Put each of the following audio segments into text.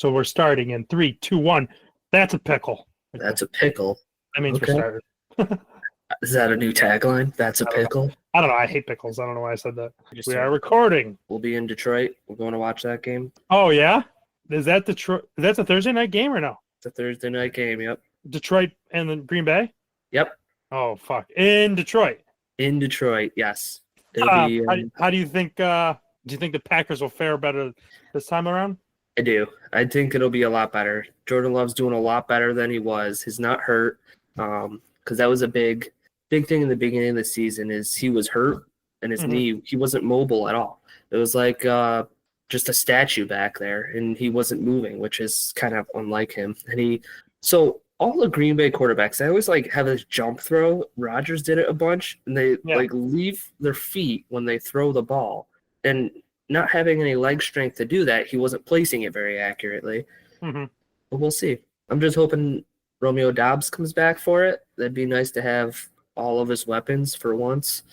So we're starting in 3, 2, 1. That's a pickle. That's a pickle. That means Okay. we're started. Is that a new tagline? That's a pickle? I don't know. I hate pickles. I don't know why I said that. Just We are recording. We'll be in Detroit. We're going to watch that game. Oh, yeah? Is that Detroit? That's a Thursday night game or no? It's a Thursday night game, yep. Detroit and then Green Bay? Yep. Oh, fuck. In Detroit. In Detroit, yes. It'll be, how do you think do you think the Packers will fare better this time around? I do. I think it'll be a lot better. Jordan Love's doing a lot better than he was. He's not hurt. Because that was a big thing in the beginning of the season is he was hurt and his knee, he wasn't mobile at all. It was like just a statue back there, and he wasn't moving, which is kind of unlike him. And so all the Green Bay quarterbacks, I always have this jump throw. Rodgers did it a bunch, and they leave their feet when they throw the ball. And not having any leg strength to do that, he wasn't placing it very accurately. But we'll see. I'm just hoping Romeo Doubs comes back for it. That'd be nice to have all of his weapons for once.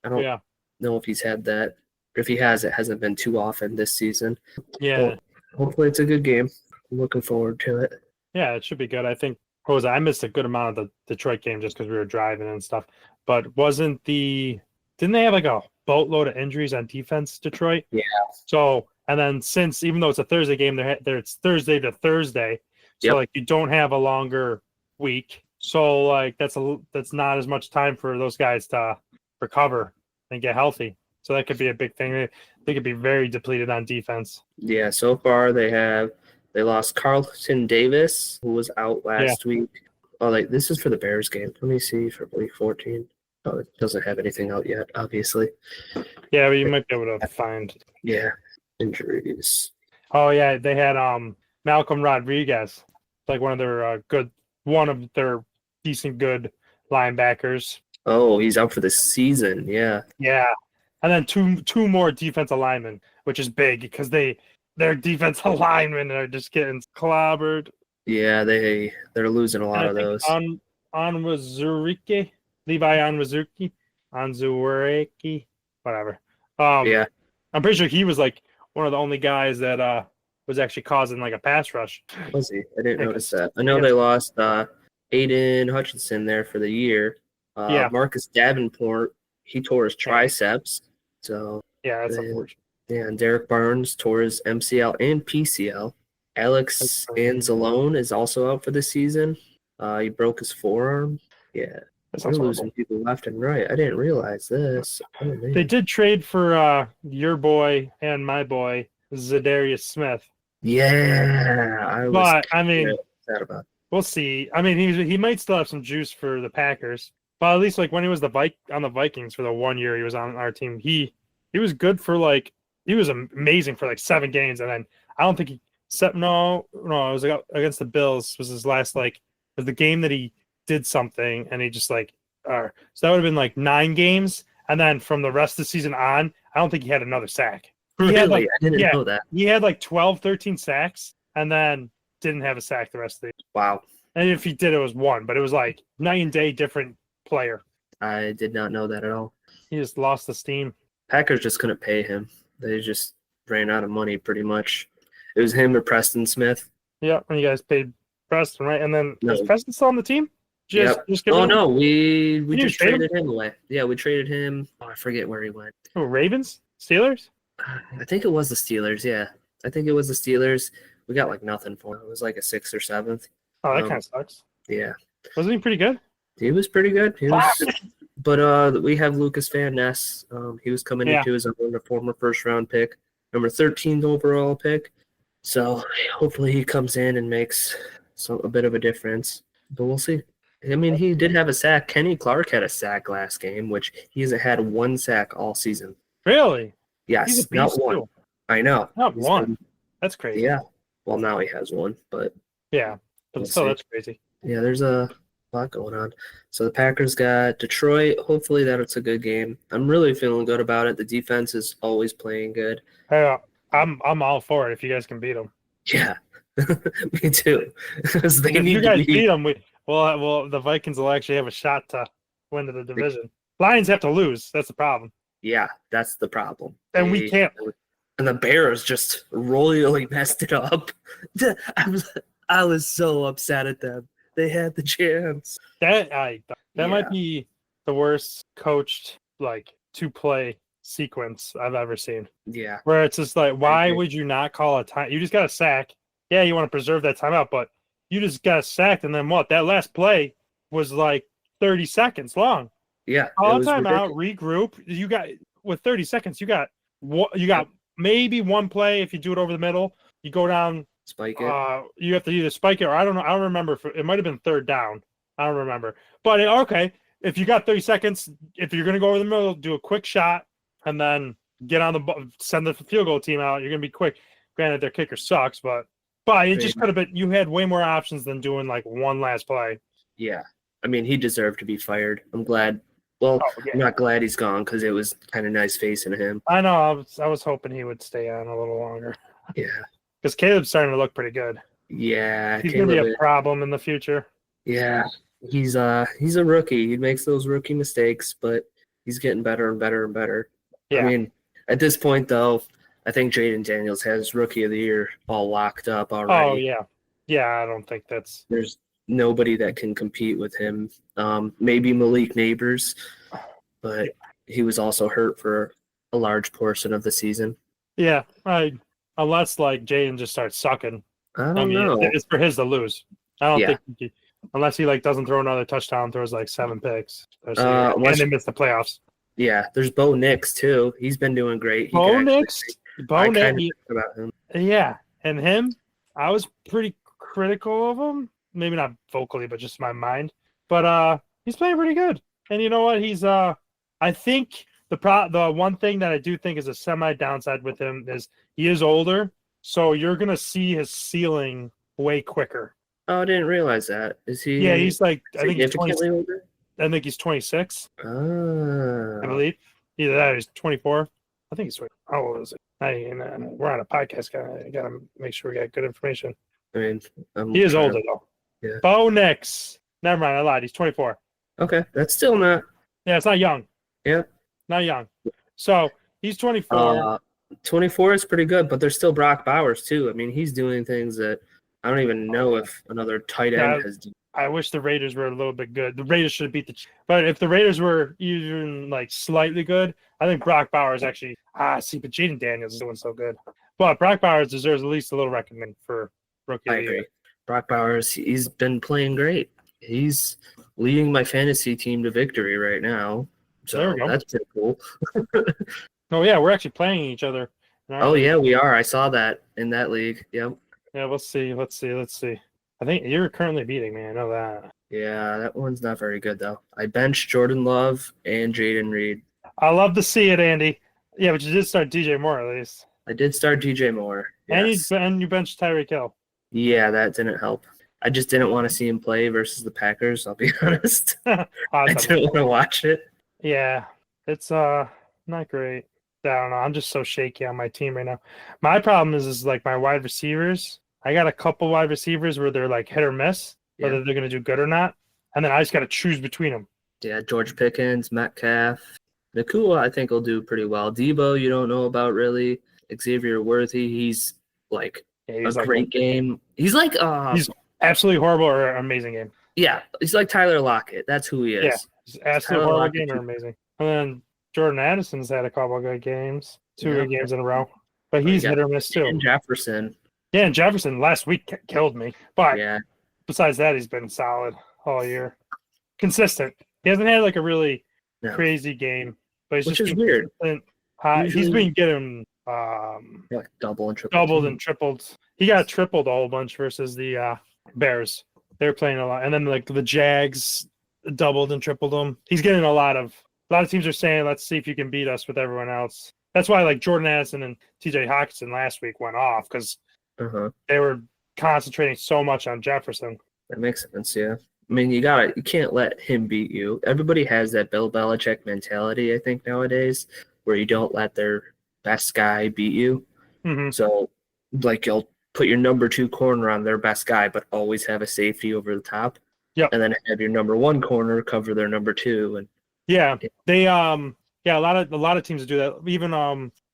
I don't know if he's had that. If he has, it hasn't been too often this season. Yeah. Well, hopefully it's a good game. I'm looking forward to it. Yeah, it should be good. I think I missed a good amount of the Detroit game just because we were driving and stuff. But didn't they have a boatload of injuries on defense, Detroit? Yeah. So, and then even though it's a Thursday game, it's Thursday to Thursday. So you don't have a longer week. So that's not as much time for those guys to recover and get healthy. So that could be a big thing. They could be very depleted on defense. Yeah, so far they lost Carlton Davis, who was out last week. Oh, this is for the Bears game. Let me see for week 14. Oh, it doesn't have anything out yet, obviously. Yeah, but you might be able to find. Yeah, injuries. Oh yeah, they had Malcolm Rodriguez, one of their decent good linebackers. Oh, he's out for the season. Yeah. Yeah, and then two more defensive linemen, which is big because their defensive linemen are just getting clobbered. Yeah, they're losing a lot of those. Levi Onwuzurike, whatever. Yeah, I'm pretty sure he was one of the only guys that was actually causing a pass rush. Was he? I didn't notice that. I know they lost Aiden Hutchinson there for the year. Marcus Davenport, he tore his triceps. So yeah, that's unfortunate. Yeah, and Derek Barnes tore his MCL and PCL. Alex Anzalone is also out for the season. He broke his forearm. Yeah. They're losing people left and right. I didn't realize this. Oh, they did trade for your boy and my boy, Zadarius Smith. Yeah. Sad about it. We'll see. I mean, he might still have some juice for the Packers. But at least when he was on the Vikings for the 1 year he was on our team, he was good for he was amazing for 7 games, and then I don't think it was against the Bills was his last was the game that he did something and he just so that would have been 9 games, and then from the rest of the season on I don't think he had another sack. Really? I didn't know that. He had 12, 13 sacks and then didn't have a sack the rest of the year. Wow. And if he did, it was 1, but it was night and day different player. I did not know that at all. He just lost the steam. Packers just couldn't pay him. They just ran out of money pretty much. It was him or Preston Smith. Yeah, and you guys paid Preston, right? And then is Preston still on the team? We just traded him away. Yeah, we traded him. Oh, I forget where he went. Oh, Ravens? Steelers? I think it was the Steelers, yeah. I think it was the Steelers. We got nothing for him. It was a 6th or 7th. Oh, that kind of sucks. Yeah. Wasn't he pretty good? He was pretty good. But we have Lucas Van Ness. He was coming into his own, a former first-round pick, number 13th overall pick. So hopefully he comes in and makes a bit of a difference. But we'll see. I mean, he did have a sack. Kenny Clark had a sack last game, which he hasn't had 1 sack all season. Really? Yes, not 1. Too. I know. Not 1. That's crazy. Yeah. Well, now he has 1, but yeah, but still, that's crazy. Yeah, there's a lot going on. So the Packers got Detroit. Hopefully that's a good game. I'm really feeling good about it. The defense is always playing good. I'm all for it if you guys can beat them. Yeah, me too. If you guys beat them, the Vikings will actually have a shot to win the division. Lions have to lose. That's the problem. Yeah, that's the problem. And we can't. and the Bears just royally messed it up. I was so upset at them. They had the chance. That might Yeah. be the worst coached like to play sequence I've ever seen. Yeah. Where it's just like, I why agree. would you not call a time? You just got a sack. Yeah, you want to preserve that timeout, but you just got sacked, and then what? That last play was like 30 seconds long. Yeah, it Call a was timeout, ridiculous. regroup. You got with 30 seconds. You got maybe one play if you do it over the middle. You go down. Spike it. You have to either spike it or I don't know. I don't remember. It might have been third down. I don't remember. But okay, if you got 30 seconds, if you're gonna go over the middle, do a quick shot, and then get on send the field goal team out. You're gonna be quick. Granted, their kicker sucks, but it just could have been. You had way more options than doing like one last play. Yeah, I mean, he deserved to be fired. I'm glad. Well, I'm not glad he's gone because it was kind of nice facing him. I know. I was hoping he would stay on a little longer. Yeah, because Caleb's starting to look pretty good. Yeah, he's gonna be a problem in the future. Yeah, he's a rookie. He makes those rookie mistakes, but he's getting better and better and better. Yeah. I mean, at this point, though, I think Jaden Daniels has Rookie of the Year all locked up already. Oh yeah, yeah. I don't think there's nobody that can compete with him. Maybe Malik Neighbors, but he was also hurt for a large portion of the season. Yeah, unless like Jaden just starts sucking. I mean, know. It's for his to lose. I don't think unless he like doesn't throw another touchdown, throws like 7 picks, and they miss the playoffs. Yeah, there's Bo Nix too. He's been doing great. Bo Nix, about him. Yeah, and him, I was pretty critical of him. Maybe not vocally, but just my mind. But he's playing pretty good. And you know what? He's I think the one thing that I do think is a semi downside with him is he is older, so you're gonna see his ceiling way quicker. Oh, I didn't realize that. Is he? Yeah, he's like I think he's older. I think he's 26. Oh. I believe either that or he's 24. I think he's 20. How old is it? We're on a podcast. Gotta make sure we got good information. I mean, he is older though. Yeah. Bo Nix. Never mind, I lied. He's 24. Okay, that's still not. Yeah, it's not young. Yeah, not young. So he's 24. 24 is pretty good, but there's still Brock Bowers too. I mean, he's doing things that I don't even know if another tight end has done. I wish the Raiders were a little bit good. The Raiders should have beat but if the Raiders were even like slightly good, I think Brock Bowers actually. But Jaden Daniels is doing so good. But Brock Bowers deserves at least a little recognition for rookie. I agree. Brock Bowers, he's been playing great. He's leading my fantasy team to victory right now. So that's pretty cool. Oh yeah, we're actually playing each other. Oh yeah, we are. I saw that in that league. Yep. Yeah, we'll see. Let's see. I think you're currently beating me. I know that. Yeah, that one's not very good though. I benched Jordan Love and Jaden Reed. I love to see it, Andy. Yeah, but you did start DJ Moore at least. I did start DJ Moore. Yes. And you benched Tyreek Hill. Yeah, that didn't help. I just didn't want to see him play versus the Packers, I'll be honest. I didn't want to watch it. Yeah, it's not great. I don't know. I'm just so shaky on my team right now. My problem is like my wide receivers. I got a couple wide receivers where they're like hit or miss, whether they're going to do good or not. And then I just got to choose between them. Yeah, George Pickens, Metcalf. Nakua, I think, will do pretty well. Debo, you don't know about really. Xavier Worthy, he's like a great game. He's like he's absolutely horrible or amazing game. Yeah, he's like Tyler Lockett. That's who he is. Yeah, he's absolutely horrible game or amazing. And then Jordan Addison's had a couple of good games, 2 good games in a row. But he's hit or miss too. And Jefferson. Yeah, and Jefferson last week killed me. But besides that, he's been solid all year. Consistent. He hasn't had like a really crazy game. But he's Which is weird. He's been getting like doubled and tripled. He got tripled a whole bunch versus the Bears. They're playing a lot, and then like the Jags doubled and tripled him. He's getting a lot of teams are saying, "Let's see if you can beat us with everyone else." That's why like Jordan Addison and T.J. Hockenson last week went off because they were concentrating so much on Jefferson. That makes sense, yeah. I mean, you can't let him beat you. Everybody has that Bill Belichick mentality, I think, nowadays, where you don't let their best guy beat you. Mm-hmm. So, like, you'll put your number 2 corner on their best guy, but always have a safety over the top. Yep. And then have your number 1 corner cover their number 2. And they a lot of teams do that. Even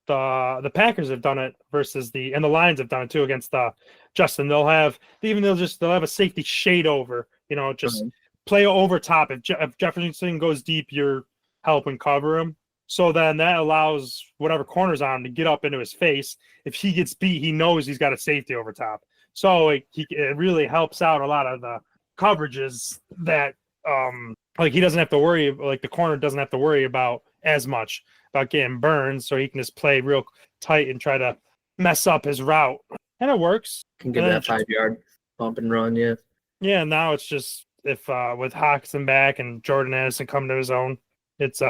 the Packers have done it versus the Lions have done it too against Justin. They'll have a safety shade over, just play over top. If Jefferson goes deep, you're helping cover him. So then that allows whatever corner's on him to get up into his face. If he gets beat, he knows he's got a safety over top. So it really helps out a lot of the coverages that he doesn't have to worry, like the corner doesn't have to worry about as much about getting burned, so he can just play real tight and try to mess up his route. And it works. Can get that 5-yard bump and run, yeah. Yeah, now it's just if with Hawkinson back and Jordan Addison coming to his own, it's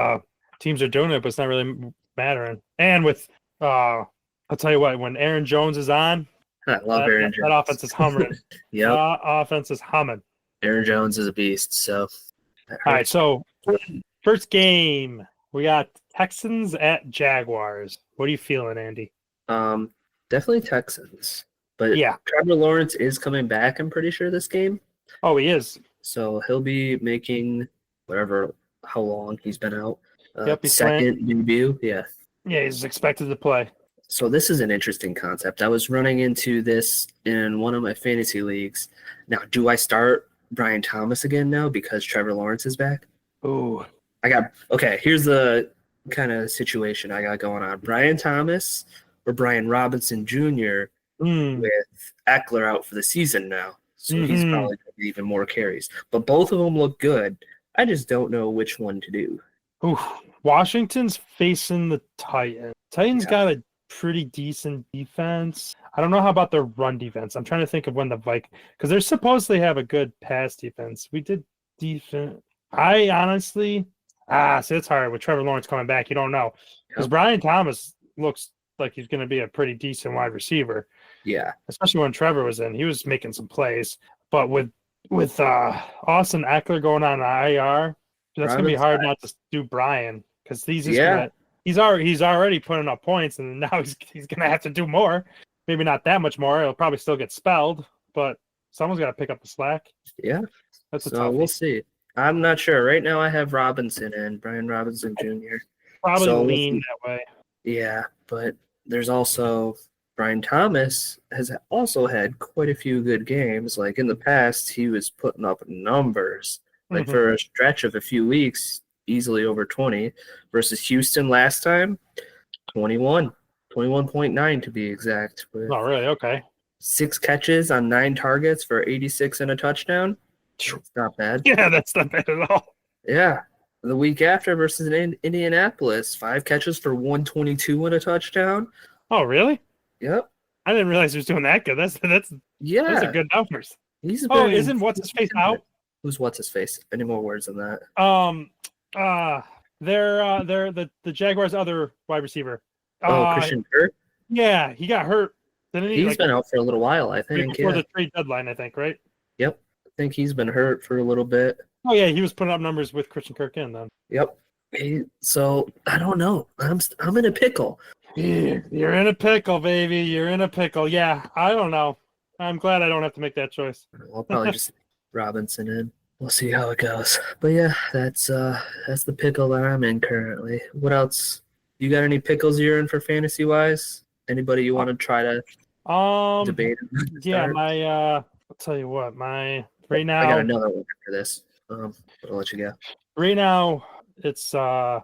teams are doing it, but it's not really mattering. And with I'll tell you what, when Aaron Jones is on, I love Aaron Jones. That offense is humming. Yep. Offense is humming. Aaron Jones is a beast. So, all right. So, first game, we got Texans at Jaguars. What are you feeling, Andy? Definitely Texans. But yeah, Trevor Lawrence is coming back, I'm pretty sure, this game. Oh, he is. So he'll be making how long he's been out. He's second debut. Yeah. Yeah, he's expected to play. So this is an interesting concept. I was running into this in one of my fantasy leagues. Now, do I start Brian Thomas again now because Trevor Lawrence is back? Ooh. Here's the kind of situation I got going on. Brian Thomas or Brian Robinson Jr. with Eckler out for the season now. So he's probably going to get even more carries. But both of them look good. I just don't know which one to do. Ooh. Washington's facing the Titans. Titans got a pretty decent defense. I don't know how about their run defense. I'm trying to think of when the Vikings, because they're supposedly have a good pass defense. We did defense. I honestly, so it's hard with Trevor Lawrence coming back. You don't know because Brian Thomas looks like he's going to be a pretty decent wide receiver. Yeah, especially when Trevor was in, he was making some plays. But with Austin Eckler going on IR, that's going to be hard not to do Brian because he's already putting up points, and now he's going to have to do more. Maybe not that much more. He'll probably still get spelled, but someone's got to pick up the slack. Yeah, that's we'll see. I'm not sure. Right now, I have Robinson and Brian Robinson Jr. Probably lean that way. Yeah, but there's also Brian Thomas has also had quite a few good games. Like in the past, he was putting up numbers. Like for a stretch of a few weeks, easily over 20 versus Houston last time, 21.9 to be exact. Oh, really? Okay. 6 catches on 9 targets for 86 and a touchdown. It's not bad. Yeah, that's not bad at all. Yeah. The week after versus Indianapolis, 5 catches for 122 and a touchdown. Oh, really? Yep. I didn't realize he was doing that good. That's those are good numbers. Isn't what's his face out? Who's what's his face? Any more words than that? They're the Jaguars' other wide receiver. Christian Kirk? Yeah, he got hurt. Didn't he? He's been out for a little while, I think. Before the trade deadline, I think, right? Yep. I think he's been hurt for a little bit. Oh yeah, he was putting up numbers with Christian Kirk in then. Yep. So I don't know. I'm in a pickle. You're in a pickle, baby. You're in a pickle. Yeah, I don't know. I'm glad I don't have to make that choice. I'll probably just Robinson in. We'll see how it goes. But yeah, that's the pickle that I'm in currently. What else? You got any pickles you're in for fantasy wise? Anybody you want to try to debate? Yeah, I'll tell you what, right now I got another one for this. But I'll let you go. Right now, it's the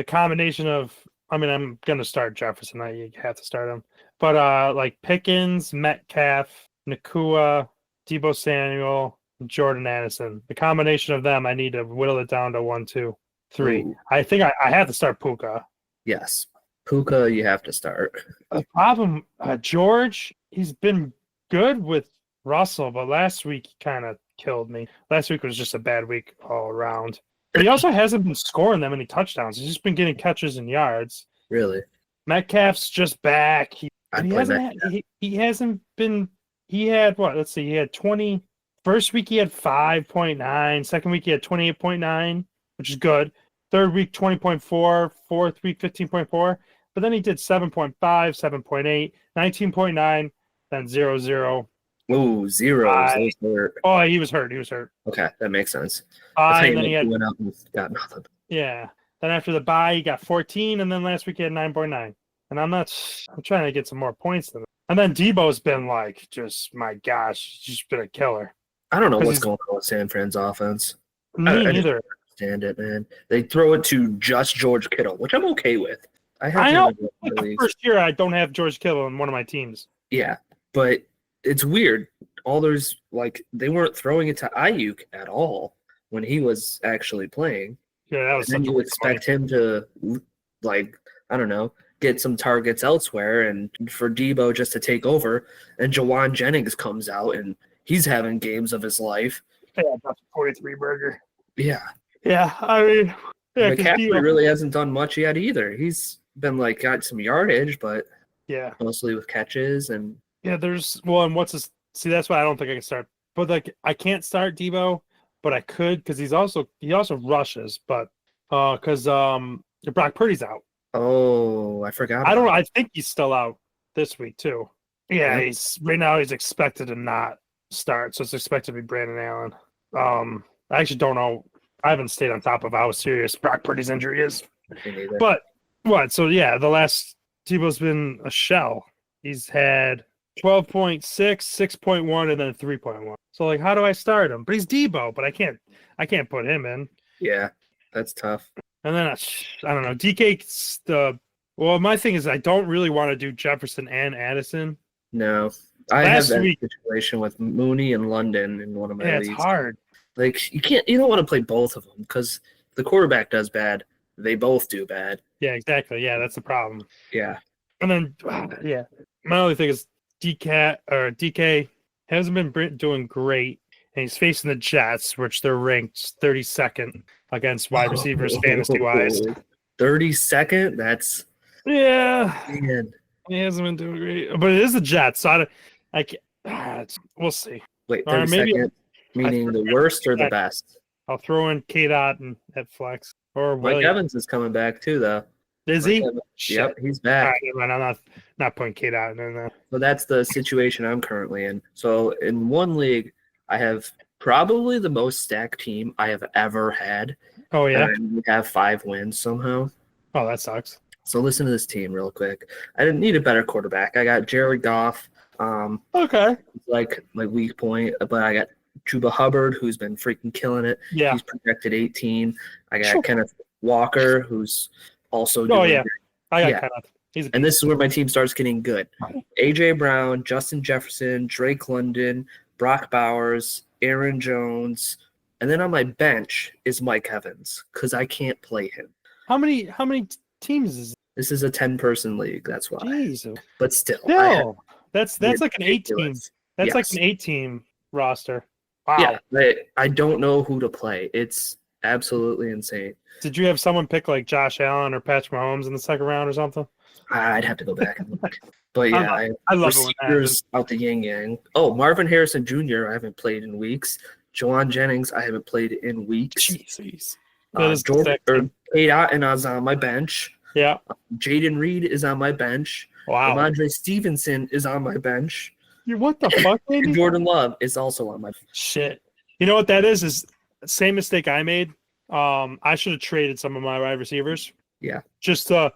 combination of. I mean, I'm gonna start Jefferson. You have to start him, but like Pickens, Metcalf, Nakua, Deebo Samuel, Jordan Addison. The combination of them, I need to whittle it down to 1, 2, 3. Ooh. I think I have to start Puka. Yes, Puka, you have to start. The problem, George, he's been good with Russell, but last week he kind of killed me. Last week was just a bad week all around. But he also hasn't been scoring that many touchdowns. He's just been getting catches and yards. Really? Metcalf's just back. He hasn't been. He had what? Let's see. He had 20. First week he had 5.9. Second week he had 28.9, which is good. Third week 20.4. Fourth week 15.4. But then he did 7.5, 7.8, 19.9, then 0. Ooh, 0. Oh, he was hurt. Okay, that makes sense. And then he went out and got nothing. Yeah. Then after the bye, he got 14, and then last week he had 9.9. and I'm trying to get some more points than that. And then Debo's been like, just my gosh, just been a killer. I don't know 'Cause what's he's- going on with San Fran's offense. Me I just neither. don't understand it, man. They throw it to just George Kittle, which I'm okay with. I have I him know. in Like the the leagues. first year, I don't have George Kittle in one of my teams. Yeah, but it's weird. All those they weren't throwing it to Ayuk at all when he was actually playing. Yeah, that And was then such a you waste of money. expect him to I don't know, get some targets elsewhere and for Debo just to take over. And Jawan Jennings comes out and he's having games of his life. Yeah, that's a 43 burger. Yeah. Yeah, I mean, yeah, because McCaffrey really hasn't done much yet either. He's been got some yardage, but yeah, mostly with catches and and what's this? See, that's why I don't think I can start. But like, I can't start Debo, but I could because he also rushes, but because Brock Purdy's out. oh, I forgot. I think he's still out this week too. Yeah, Yeah. he's right now. He's expected to not start, so it's expected to be Brandon Allen. I actually don't know. I haven't stayed on top of how serious Brock Purdy's injury is. Me neither. But what? So yeah, the last Tebow's been a shell. He's had 12.6, 6.1, and then 3.1. So like, how do I start him? But he's Debo, but I can't put him in. Yeah, that's tough. And then I don't know. DK's my thing is I don't really want to do Jefferson and Addison. No, I Last have that week- situation with Mooney and London in one of my Yeah, leagues. it's hard. Like you don't want to play both of them because the quarterback does bad. They both do bad. Yeah, exactly. Yeah, that's the problem. Yeah. And then yeah, my only thing is DK hasn't been doing great, and he's facing the Jets, which they're ranked 32nd against wide receivers fantasy wise. 32nd. That's Yeah, man. he hasn't been doing great, but it is the Jets. So we'll see. Wait, Or maybe 32nd, meaning the worst or the best? I'll throw in K-Dot and at flex or Mike Williams. Evans is coming back too, though. Is he? Mike Evans- Shit. Yep, he's All back. right, never mind, I'm not putting K-Dot in there. So that's the situation I'm currently in. So in one league, I have probably the most stacked team I have ever had. Oh yeah. And we have 5 wins somehow. Oh, that sucks. So listen to this team real quick. I didn't need a better quarterback. I got Jared Goff, Okay. like my weak point, but I got Chuba Hubbard, who's been freaking killing it. Yeah. He's projected 18. I got Sure. Kenneth Walker, who's also doing yeah. great. I got Yeah. Kenneth. He's a And this is where my team starts getting good. A.J. Brown, Justin Jefferson, Drake London, Brock Bowers, Aaron Jones, and then on my bench is Mike Evans because I can't play him. How many teams is This is a 10-person league, that's why. Jeez. But still, No. That's like an 18. ridiculous. That's like Yes. an 8-team roster. Wow. Yeah, but I don't know who to play. It's absolutely insane. Did you have someone pick like Josh Allen or Patrick Mahomes in the second round or something? I'd have to go back and look. But yeah, I love it when that receivers out the yin yang. Oh, Marvin Harrison Jr. I haven't played in weeks. Jawan Jennings I haven't played in weeks. Jeez. That is Jordan sick. or Kate Otten is on my bench. Yeah. Jaden Reed is on my bench. Wow. Ramondre Stevenson is on my bench. What the fuck, And Andy? Jordan Love is also on my bench. Shit. You know what that is? Is the same mistake I made. I should have traded some of my wide receivers. Yeah. Just to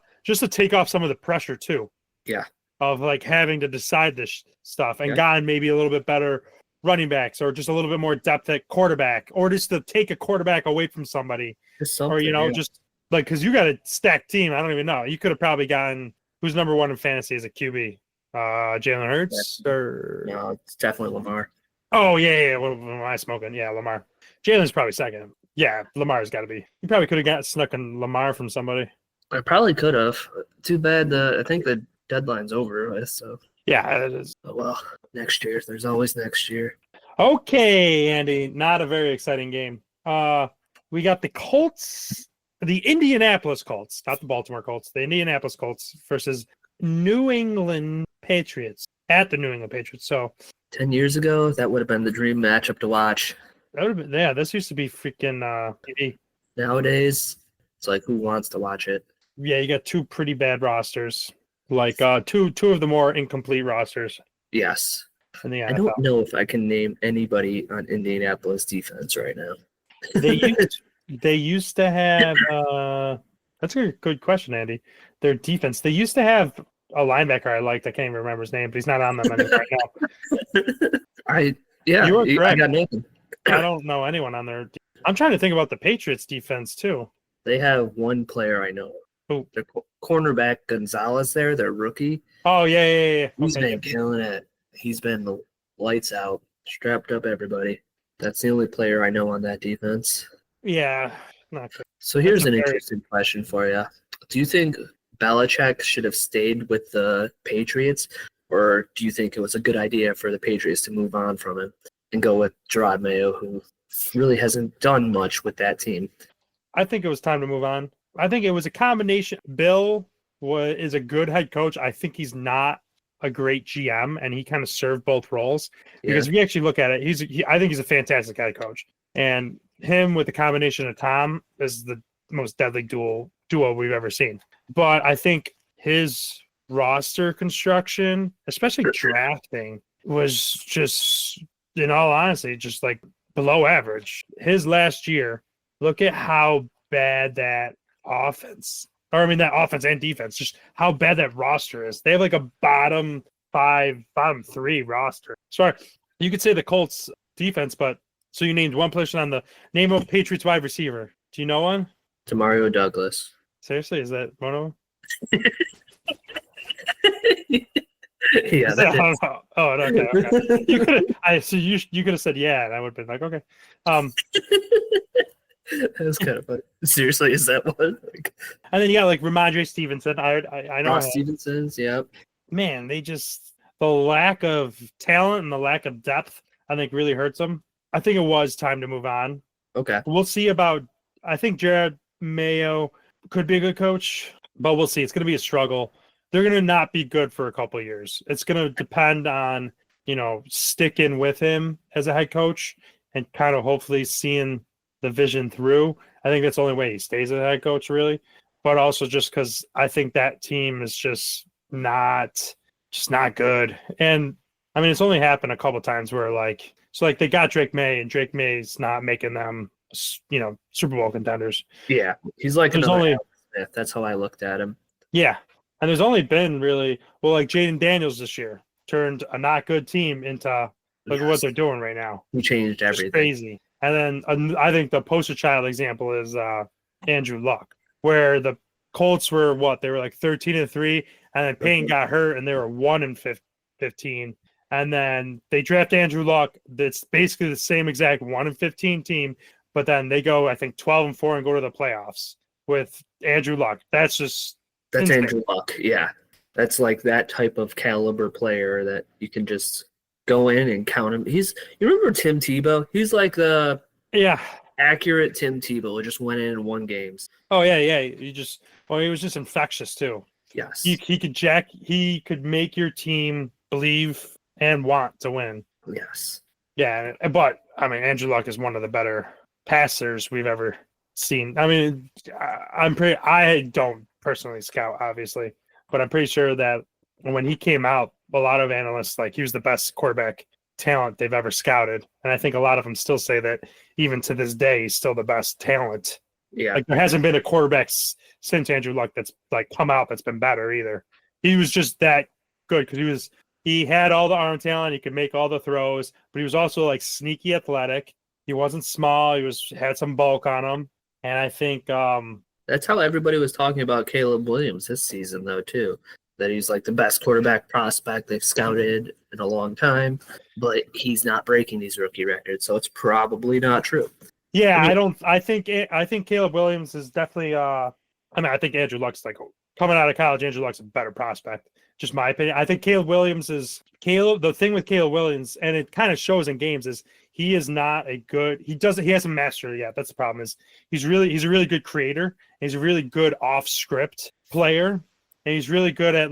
take off some of the pressure too. Yeah. Of like having to decide this stuff and Yeah. gotten maybe a little bit better running backs or just a little bit more depth at quarterback or just to take a quarterback away from somebody Just or something, yeah. just like because you got a stacked team. I don't even know. You could have probably gotten who's number one in fantasy as a QB. Jalen Hurts or No, it's definitely Lamar. oh yeah. What am I smoking? Yeah, Lamar. Jalen's probably second. Yeah, Lamar's got to be. You probably could have snuck in Lamar from somebody. I probably could have. Too bad. I think the deadline's over with. So, Yeah, it is. oh, well, next year. There's always next year. Okay, Andy. Not a very exciting game. We got the Colts, the Indianapolis Colts, not the Baltimore Colts, the Indianapolis Colts versus New England Patriots at the New England Patriots. So 10 years ago, that would have been the dream matchup to watch. that would have been, yeah, this used to be freaking TV. Nowadays, it's like, who wants to watch it? Yeah, you got two pretty bad rosters, like two of the more incomplete rosters Yes. in the NFL. I don't know if I can name anybody on Indianapolis defense right now. They used to have that's a good question, Andy. their defense. They used to have a linebacker I liked. I can't even remember his name, but he's not on them anymore right now. You are I correct. got Nathan. I don't know anyone on there. I'm trying to think about the Patriots defense too. They have one player I know. Who? Their cornerback Gonzalez there, their rookie. Oh yeah. He's been killing it. He's been the lights out, strapped up everybody. That's the only player I know on that defense. Yeah, not good. So here's an interesting question for you. Do you think Belichick should have stayed with the Patriots, or do you think it was a good idea for the Patriots to move on from him and go with Gerard Mayo, who really hasn't done much with that team? I think it was time to move on. I think it was a combination. Bill is a good head coach. I think he's not a great GM, and he kind of served both roles. Because if you actually look at it, I think he's a fantastic head coach. And him with the combination of Tom is the most deadly duo we've ever seen. But I think his roster construction, especially drafting, was just, in all honesty, just like below average. His last year, look at how bad that offense and defense, just how bad that roster is. They have like a bottom 3 roster. Sorry, you could say the Colts defense, but so you named one person on the name of Patriots wide receiver. Do you know one? Demario Douglas. Seriously, is that one of them? Yeah, that is. Oh, okay. You could have said yeah, and I would have been like, okay. That was kind of funny. Seriously, is that one? And then you got like Ramondre Stevenson. I know Ross Stevenson's, yep. Man, the lack of talent and the lack of depth, I think, really hurts them. I think it was time to move on. Okay. We'll see about. I think Gerard Mayo could be a good coach, but we'll see. It's going to be a struggle. They're going to not be good for a couple of years. It's going to depend on, sticking with him as a head coach and kind of hopefully seeing the vision through. I think that's the only way he stays as a head coach, really. But also just because I think that team is just not good. And I mean, it's only happened a couple of times where they got Drake May, and Drake May's not making them, Super Bowl contenders. Yeah, he's like another Alex Smith. That's how I looked at him. Yeah, and there's only been really like Jaden Daniels this year turned a not good team into look at what they're doing right now. He changed everything. It's crazy. And then I think the poster child example is Andrew Luck, where the Colts were they were like 13-3, and then Payne got hurt, and they were 1-15. And then they draft Andrew Luck. That's basically the same exact 1-15 team, but then they go, I think, 12-4 and go to the playoffs with Andrew Luck. That's insane. Andrew Luck. Yeah, that's like that type of caliber player that you can just go in and count him. You remember Tim Tebow? He's like the accurate Tim Tebow who just went in and won games. Oh yeah. He was just infectious too. Yes, he could make your team believe and want to win. Yes. Yeah, but I mean, Andrew Luck is one of the better passers we've ever seen. I mean, I don't personally scout, obviously, but I'm pretty sure that when he came out, a lot of analysts he was the best quarterback talent they've ever scouted, and I think a lot of them still say that even to this day he's still the best talent. Yeah, there hasn't been a quarterback since Andrew Luck that's come out that's been better either. He was just that good because he had all the arm talent, he could make all the throws, but he was also sneaky athletic. He wasn't small. He had some bulk on him, and I think that's how everybody was talking about Caleb Williams this season, though, too. That he's the best quarterback prospect they've scouted in a long time, but he's not breaking these rookie records, so it's probably not true. Yeah, I think Caleb Williams is definitely. I think Andrew Luck's coming out of college. Andrew Luck's a better prospect. Just my opinion. I think Caleb Williams is The thing with Caleb Williams, and it kind of shows in games, is he is not a good. He hasn't mastered it yet. That's the problem. He's a really good creator. He's a really good off script player. And he's really good at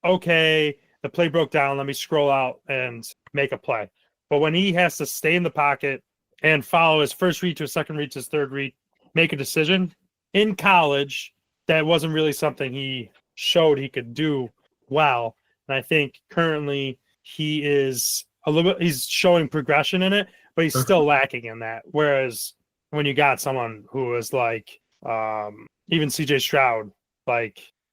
okay, the play broke down. Let me scroll out and make a play. But when he has to stay in the pocket and follow his first read to his second read to his third read, make a decision in college, that wasn't really something he showed he could do well. And I think currently he's showing progression in it, but he's still lacking in that. Whereas when you got someone who was even CJ Stroud,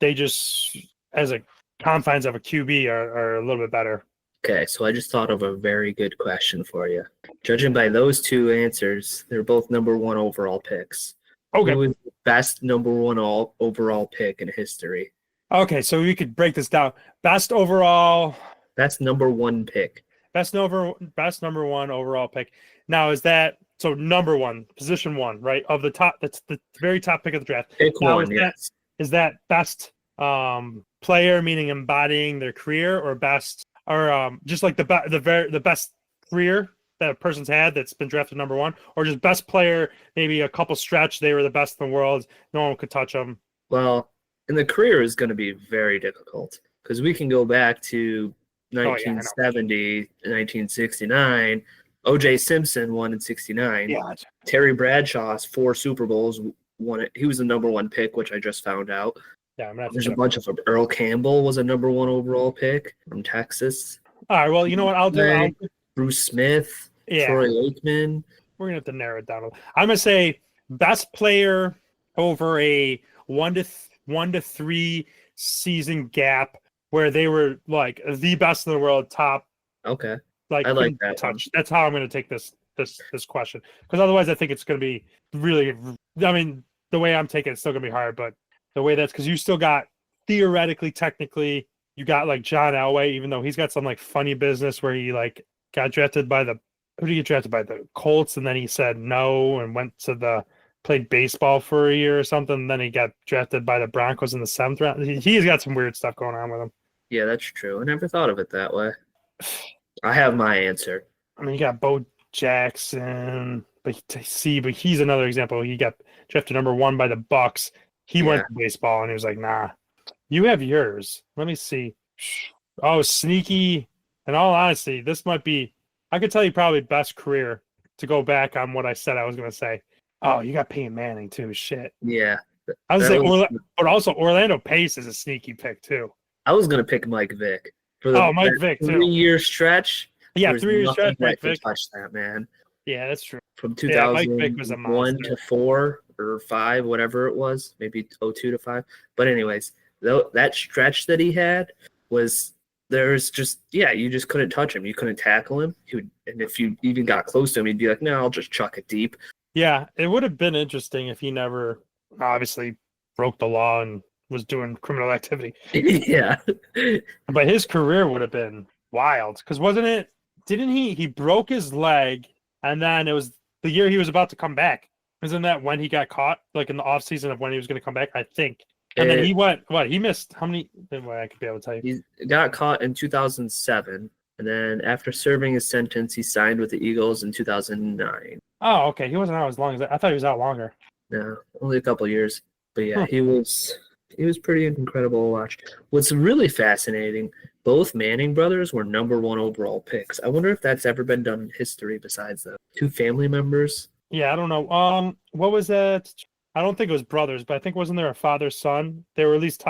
they just, as a confines of a QB, are a little bit better. Okay, so I just thought of a very good question for you. Judging by those two answers, they're both number one overall picks. Okay. Who was the best number one overall pick in history? Okay, so we could break this down. Best overall, That's number one pick. best number one overall pick. Now is that so number one, position one, right? Of the top, that's the very top pick of the draft. Pick Now, one, yes. Is that best player, meaning embodying their career, or best, or just like the best career that a person's had that's been drafted number one, or just best player, maybe a couple stretch they were the best in the world, no one could touch them. Well, and the career is going to be very difficult because we can go back to 1970, 1969. O.J. Simpson won in 69. Yeah. Terry Bradshaw's 4 Super Bowls won it. He was the number one pick, which I just found out. Yeah, I'm gonna have There's to a bunch of them. Earl Campbell was a number one overall pick from Texas. All right, well, you know what I'll do? Bruce Smith, Yeah. Troy Aikman. We're gonna have to narrow it down. I'm gonna say best player over a 1 to 3 season gap where they were like the best in the world, top. Okay. Like, I like that touch. That's how I'm going to take this question, because otherwise I think it's going to be really. I mean, the way I'm taking it's still going to be hard, but the way that's because you still got theoretically, technically, you got like John Elway, even though he's got some like funny business where he like got drafted by the Colts, and then he said no and went to played baseball for a year or something. And then he got drafted by the Broncos in the 7th round. He's got some weird stuff going on with him. Yeah, that's true. I never thought of it that way. I have my answer. I mean, you got Bo Jackson, but he's another example. He got drafted number 1 by the Bucks. He went to baseball and he was like, nah. You have yours. Let me see. Oh, sneaky. In all honesty, this might be, I could tell you probably best career to go back on what I said I was going to say. Oh, you got Peyton Manning too. Shit. Yeah. I was saying, but also Orlando Pace is a sneaky pick too. I was going to pick Mike Vick. For Mike Vick too. 3-year stretch. Yeah, 3-year stretch. Mike Vick touch that, man. Yeah, that's true. From 2001 to 4 or 5, whatever it was, maybe 02 to 5. But anyways, that stretch that he had was you just couldn't touch him. You couldn't tackle him. And if you even got close to him, he'd be like, no, I'll just chuck it deep. Yeah, it would have been interesting if he never obviously broke the law and was doing criminal activity. Yeah. But his career would have been wild because didn't he broke his leg and then it was the year he was about to come back. Isn't that when he got caught, like in the off season of when he was going to come back? I think. And then he went, he missed how many? I could be able to tell you. He got caught in 2007. And then after serving his sentence, he signed with the Eagles in 2009. Oh, okay. He wasn't out as long as that. I thought he was out longer. No, only a couple years. But yeah, he was pretty incredible to watch. What's really fascinating, both Manning brothers were number 1 overall picks. I wonder if that's ever been done in history besides the 2 family members. Yeah, I don't know. What was that? I don't think it was brothers, but I think wasn't there a father-son? They were at least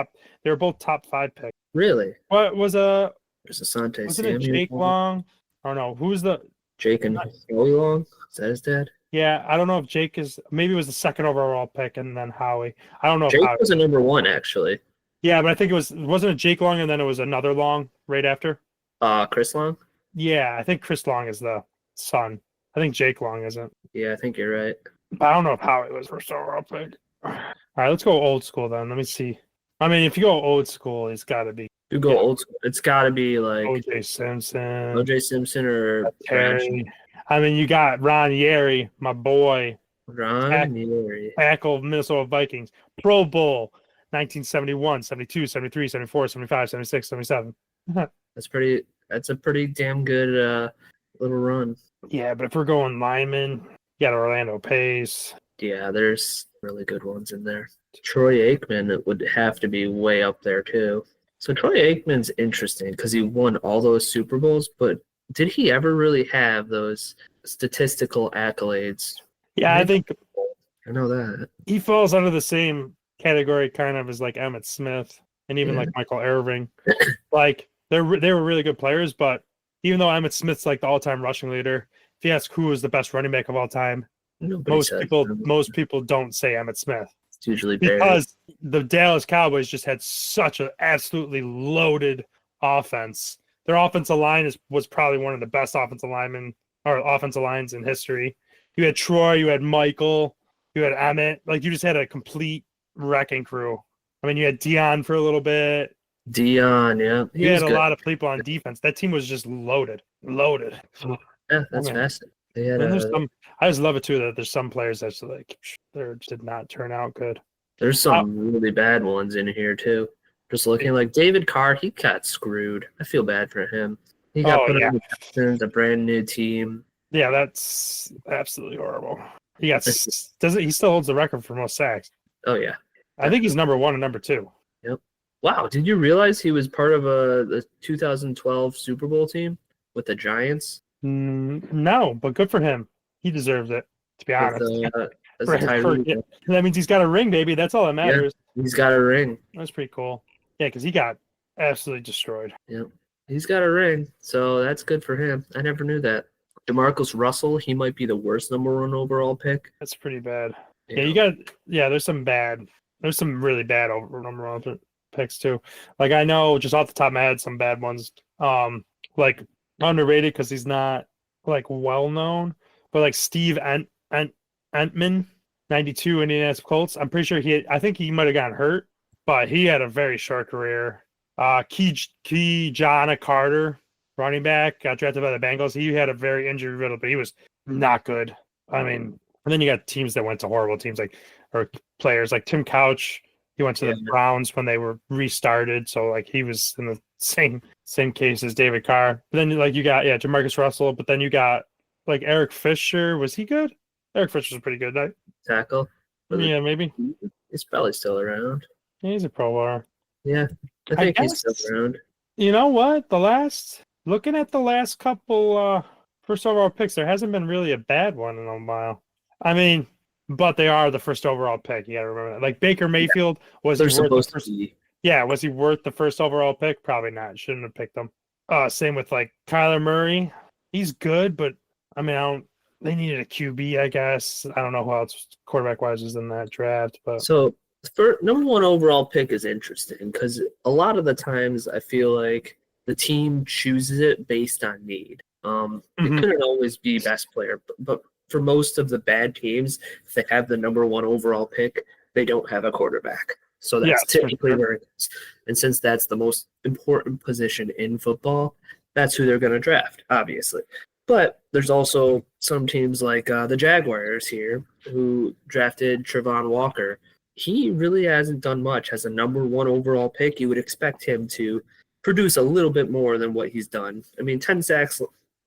they were both top 5 picks. Really? What was There's Asante wasn't it Jake Long? I don't know. Who's the Jake and Howie Long? Is that his dad? Yeah, I don't know if Jake maybe it was the 2nd overall pick and then Howie. I don't know. Jake if was a number 1 actually. Yeah, but I think wasn't it Jake Long and then it was another Long right after? Chris Long? Yeah, I think Chris Long is the son. I think Jake Long isn't. Yeah, I think you're right. But I don't know if Howie was first overall pick. All right, let's go old school then. Let me see. I mean, if you go old school, it's got to be. You go old school. It's got to be like O.J. Simpson or Terry. I mean, you got Ron Yeri, my boy. Ron Yeri. Tackle of Minnesota Vikings. Pro Bowl, 1971, 72, 73, 74, 75, 76, 77. That's a pretty damn good little run. Yeah, but if we're going lineman, you got Orlando Pace. Yeah, there's really good ones in there. Troy Aikman would have to be way up there too. So Troy Aikman's interesting because he won all those Super Bowls, but did he ever really have those statistical accolades? Yeah, I think I know that. He falls under the same category kind of as like Emmitt Smith and even like Michael Irving. Like they were really good players, but even though Emmitt Smith's like the all-time rushing leader, if you ask who is the best running back of all time, most people don't say Emmitt Smith. It's usually Barry. because the Dallas Cowboys just had such an absolutely loaded offense. Their offensive line was probably one of the best offensive lines in history. You had Troy, you had Michael, you had Emmett. Like, you just had a complete wrecking crew. I mean, you had Dion for a little bit. Dion, yeah. You had a lot of people on defense. That team was just loaded. Yeah, that's Man. fascinating. They had And I just love it too that there's some players that's like they did not turn out good. there's some really bad ones in here too. Just looking like David Carr, he got screwed. I feel bad for him. He got put on the Texans, a brand new team. Yeah, that's absolutely horrible. He still holds the record for most sacks. Oh yeah. I think he's number 1 and number 2. Yep. Wow, did you realize he was part of the 2012 Super Bowl team with the Giants? No, but good for him. He deserves it, to be honest. That means he's got a ring, baby. That's all that matters. Yeah, he's got a ring. That's pretty cool. Yeah, because he got absolutely destroyed. Yep. He's got a ring, so that's good for him. I never knew that. DeMarcus Russell, he might be the worst number 1 overall pick. That's pretty bad. There's some really bad number 1 picks too. Like, I know just off the top of my head some bad ones. Like underrated because he's not like well known, but like Steve Entman, 92 Indianapolis Colts. I'm pretty sure I think he might have gotten hurt, but he had a very short career. Keyjana Carter, running back, got drafted by the Bengals. He had a very injury riddle, but he was not good. I mean, and then you got teams that went to horrible teams, or players like Tim Couch. He went to the Browns when they were restarted, so like he was in the same case as David Carr. But then like you got Jamarcus Russell, but then you got like Eric Fisher. Was he good? Eric Fisher was pretty good, right? Tackle. Yeah, maybe. He's probably still around. Yeah, he's a Pro Bowler. Yeah, I think he's still around. You know what? Looking at the last couple first overall picks, there hasn't been really a bad one in a while. I mean, but they are the first overall pick. You got to remember that. Like Baker Mayfield, was he worth the first? Yeah, was he worth the first overall pick? Probably not. Shouldn't have picked him. Same with like Kyler Murray. He's good, but I mean, they needed a QB, I guess. I don't know who else quarterback wise is in that draft. But so for number 1 overall pick is interesting because a lot of the times I feel like the team chooses it based on need. It couldn't always be best player, but for most of the bad teams, if they have the number 1 overall pick, they don't have a quarterback. So that's typically where it is. And since that's the most important position in football, that's who they're going to draft, obviously. But there's also some teams like the Jaguars here who drafted Trevon Walker. He really hasn't done much. As a number 1 overall pick, you would expect him to produce a little bit more than what he's done. I mean, 10 sacks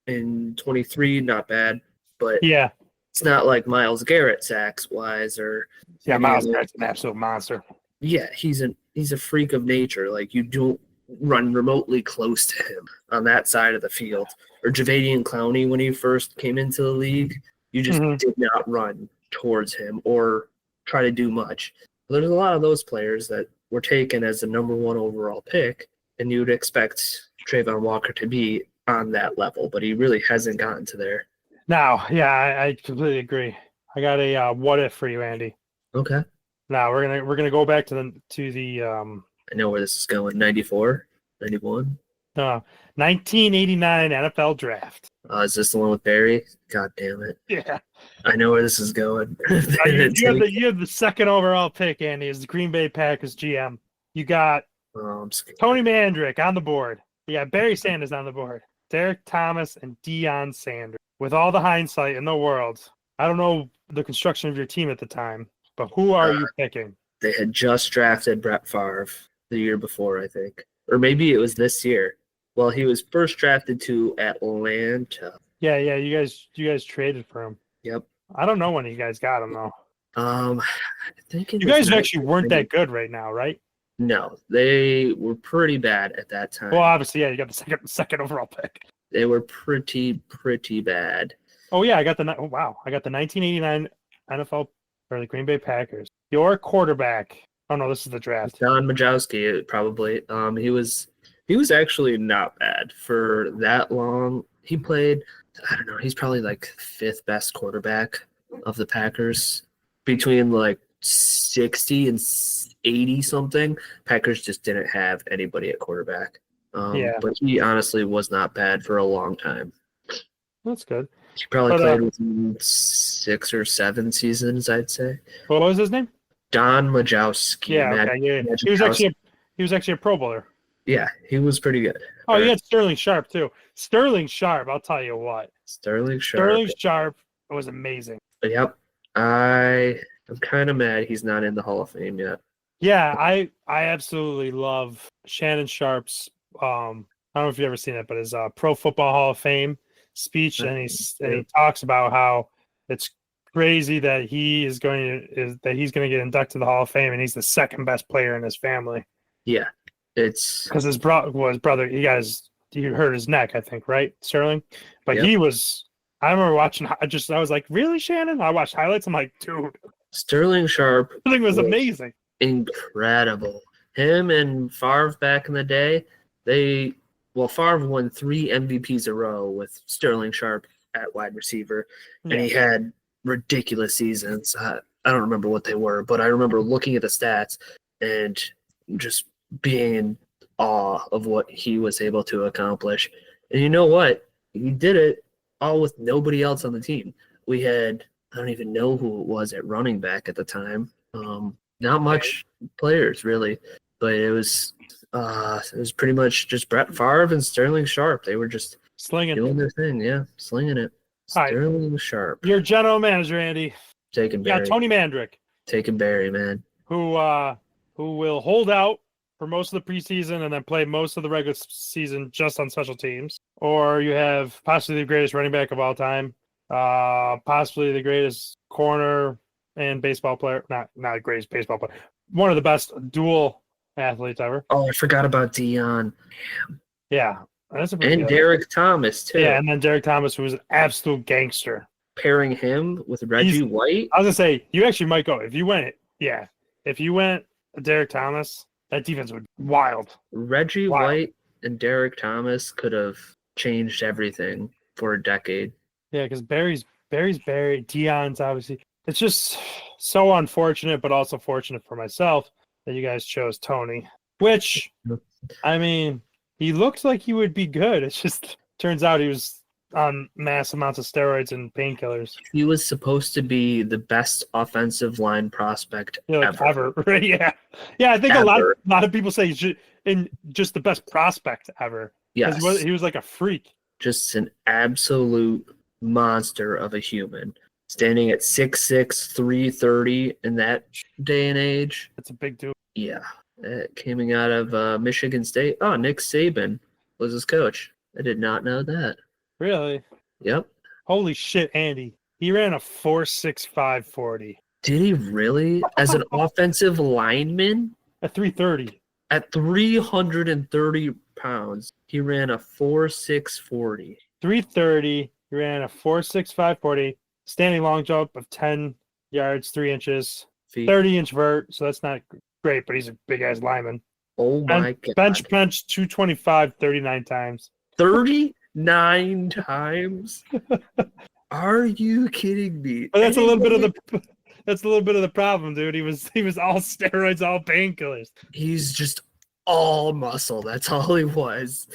in 23, not bad. But it's not like Myles Garrett sacks-wise or – Myles Garrett's an absolute monster. Yeah, he's a freak of nature. Like, you don't run remotely close to him on that side of the field. Or Jadeveon Clowney, when he first came into the league, you just did not run towards him or try to do much. There's a lot of those players that were taken as the number 1 overall pick, and you would expect Trayvon Walker to be on that level, but he really hasn't gotten to there. No, I completely agree. I got a what if for you, Andy. Okay. Now we're gonna go back to the I know where this is going. 94, 91. 1989 NFL draft. Is this the one with Barry? God damn it. Yeah. I know where this is going. You have the second overall pick, Andy, as the Green Bay Packers GM. You got Tony Mandrick on the board. You got Barry Sanders on the board. Derek Thomas and Deion Sanders. With all the hindsight in the world, I don't know the construction of your team at the time, but who are you picking? They had just drafted Brett Favre the year before, I think. Or maybe it was this year. Well, he was first drafted to Atlanta. Yeah, you guys traded for him. Yep. I don't know when you guys got him though. I think you guys actually weren't that good right now, right? No, they were pretty bad at that time. Well, obviously, you got the second overall pick. They were pretty bad. Oh yeah, I got the 1989 NFL or the Green Bay Packers. Your quarterback. Oh no, this is the draft. Don Majowski, probably. He was actually not bad for that long. He played, I don't know, he's probably like 5th best quarterback of the Packers between like 60 and 80 something. Packers just didn't have anybody at quarterback. Yeah. But he honestly was not bad for a long time. That's good. He probably But, played with him 6 or 7 seasons, I'd say. what was his name? Don Majowski. Yeah, okay, yeah. He was actually a Pro Bowler. Yeah, he was pretty good. Oh, you had Sterling Sharp too. Sterling Sharp, I'll tell you what. Sterling Sharp. Sterling Sharp was amazing. Yep. I'm kind of mad he's not in the Hall of Fame yet. Yeah, I absolutely love Shannon Sharp's I don't know if you've ever seen it, but his Pro Football Hall of Fame speech, and he talks about how it's crazy that he's going to get inducted to the Hall of Fame, and he's the second best player in his family. Yeah, it's because his brother. You hurt his neck, I think, right, Sterling? But Yep. he was. I remember watching. I was like, really, Shannon? I watched highlights. I'm like, dude, Sterling Sharp. Sterling was amazing. Incredible. Him and Favre back in the day, Favre won 3 MVPs a row with Sterling Sharp at wide receiver, and he had ridiculous seasons. I don't remember what they were, but I remember looking at the stats and just being in awe of what he was able to accomplish. And you know what? He did it all with nobody else on the team. We had, I don't even know who it was at running back at the time. Not much players really, but it was pretty much just Brett Favre and Sterling Sharp. They were just slinging, doing their thing, slinging it. Sterling Sharp. Your general manager, Andy. Taking Barry. Yeah, Tony Mandrick. Taking Barry, man. Who will hold out for most of the preseason and then play most of the regular season just on special teams. Or you have possibly the greatest running back of all time, possibly the greatest corner and baseball player, not the greatest baseball player, one of the best dual athletes ever. Oh, I forgot about Dion. Yeah. That's and Derek Thomas, too. Yeah, and then Derek Thomas, who was an absolute gangster. Pairing him with Reggie White? I was going to say, you actually might go. If you went Derek Thomas, that defense would be wild. Reggie White and Derek Thomas could have changed everything for a decade. Yeah, because Barry's Barry. Dion's obviously. It's just so unfortunate, but also fortunate for myself that you guys chose Tony. Which, I mean, he looks like he would be good. It just turns out he was on mass amounts of steroids and painkillers. He was supposed to be the best offensive line prospect ever. Right? Yeah. I think a lot of people say just the best prospect ever. Yes, he was like a freak. Just an absolute monster of a human. Standing at 6'6", 330 in that day and age. That's a big dude. Yeah. Coming out of Michigan State. Oh, Nick Saban was his coach. I did not know that. Really? Yep. Holy shit, Andy. He ran a 4.65 40. Did he really? As an offensive lineman? At 330. At 330 pounds, he ran a 4.6 40. 330. He ran a 4.65 40. Standing long jump of 10 yards, 3 inches. 30-inch vert, so that's not great, but he's a big-ass lineman. Oh, my God. Bench 225 39 times. 39 times? Are you kidding me? But that's a little bit of the problem, dude. He was all steroids, all painkillers. He's just all muscle. That's all he was.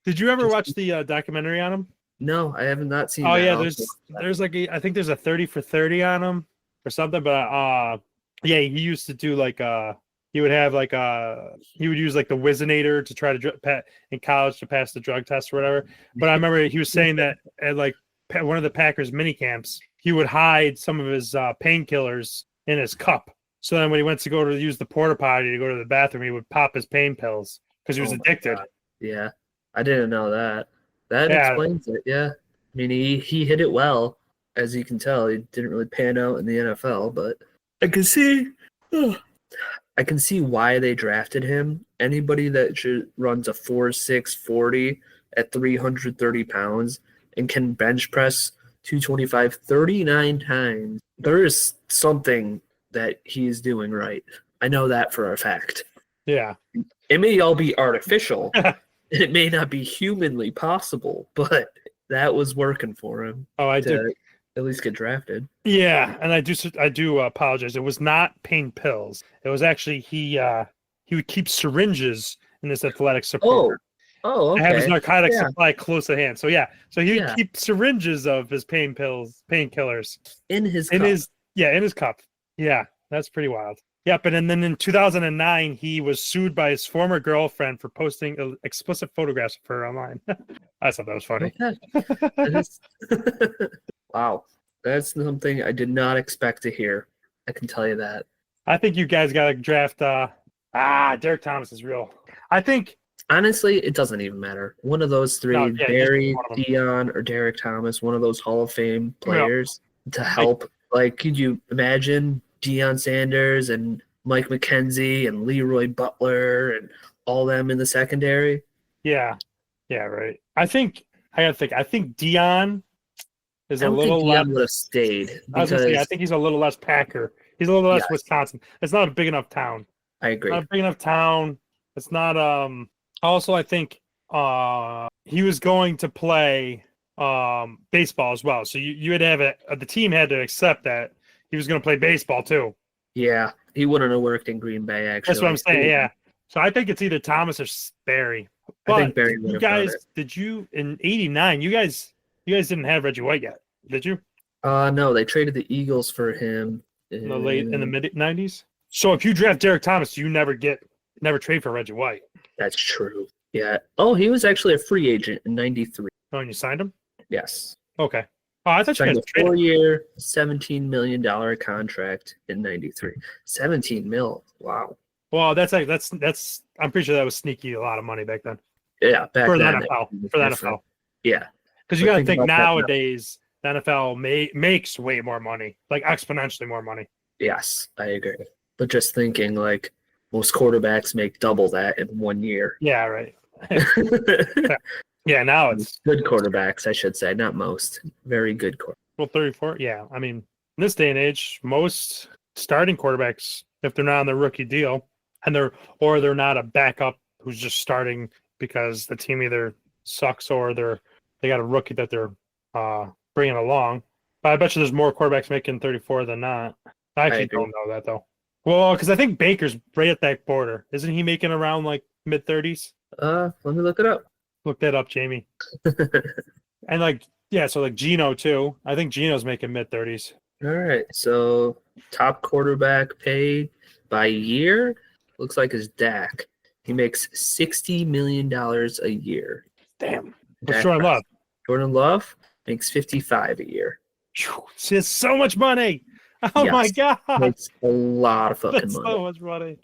Did you ever watch the documentary on him? No, I have not seen. Oh yeah, there's like I think there's a 30 for 30 on him or something. But yeah, he used to do like he would use like the Wizinator to try to in college to pass the drug test or whatever. But I remember he was saying that at like one of the Packers mini camps, he would hide some of his painkillers in his cup. So then when he went to go to use the porta potty to go to the bathroom, he would pop his pain pills because he was addicted. Yeah, I didn't know that. That explains it. Yeah, I mean he hit it well, as you can tell. He didn't really pan out in the NFL, but I can see why they drafted him. Anybody that runs a 4.6 40 at 330 pounds and can bench press 225 39 times, there is something that he's doing right. I know that for a fact. Yeah. It may all be artificial. It may not be humanly possible, but that was working for him. Oh, I do. At least get drafted. Yeah, and I do apologize. It was not pain pills. It was actually he would keep syringes in his athletic support. Oh, oh, And have his okay. narcotic Yeah, supply close at hand. So yeah, so he would yeah. keep syringes of his painkillers In his in cup. his cup. Yeah, that's pretty wild. Yep, and then in 2009, he was sued by his former girlfriend for posting explicit photographs of her online. I thought that was funny. Okay. That is... Wow. That's something I did not expect to hear. I can tell you that. I think you guys got to draft. Derek Thomas is real. I think. Honestly, it doesn't even matter. One of those three, No, yeah, Barry, one of them. Dion, or Derek Thomas, one of those Hall of Fame players to Like, help. Like, could you imagine Deion Sanders and Mike McKenzie and Leroy Butler and all them in the secondary? yeah, right. I gotta think. I think Dion is I a don't think little less. Deion would have stayed I was gonna say I because, think he's a little less Packer. He's a little less yes, Wisconsin. It's not a big enough town. I agree. Not a big enough town. It's not. Also, I think he was going to play baseball as well. So you had to have it. The team had to accept that he was going to play baseball too. Yeah, he wouldn't have worked in Green Bay, actually. That's what I'm saying. Yeah. So I think it's either Thomas or Barry. But I think Barry would you have done guys, it. did you in '89? You guys didn't have Reggie White yet, did you? No, they traded the Eagles for him In the mid '90s. So if you draft Derek Thomas, you never trade for Reggie White. That's true. Yeah. Oh, he was actually a free agent in '93. Oh, and you signed him? Yes. Okay. Oh, I thought you Signed guys a traded. 4-year, $17 million contract in '93. 17 mil. Wow. Well, that's I'm pretty sure that was sneaky a lot of money back then Yeah, back for the then. NFL. For the NFL. Yeah. Because you But got to think think about that now. nowadays the NFL makes way more money, like exponentially more money. Yes, I agree. But just thinking, like, most quarterbacks make double that in 1 year. Yeah, right. Yeah, now it's Good quarterbacks, I should say, not most. Very good quarterbacks. well 34. Yeah, I mean, in this day and age, most starting quarterbacks, if they're not on the rookie deal, and they're not a backup who's just starting because the team either sucks or they got a rookie that they're bringing along. But I bet you there's more quarterbacks making 34 than not. I actually agree. don't know that though. Well, because I think Baker's right at that border. Isn't he making around like mid 30s? Let me look it up. Look that up, Jamie. And like, yeah, so like Geno too. I think Geno's making mid 30s. All right. So top quarterback paid by year looks like is Dak. He makes $60 million a year. Damn. Dak Jordan Love. Jordan Love makes 55 a year. It's so much money. Oh Yes. my god. Makes a lot of fucking That's money. so much money.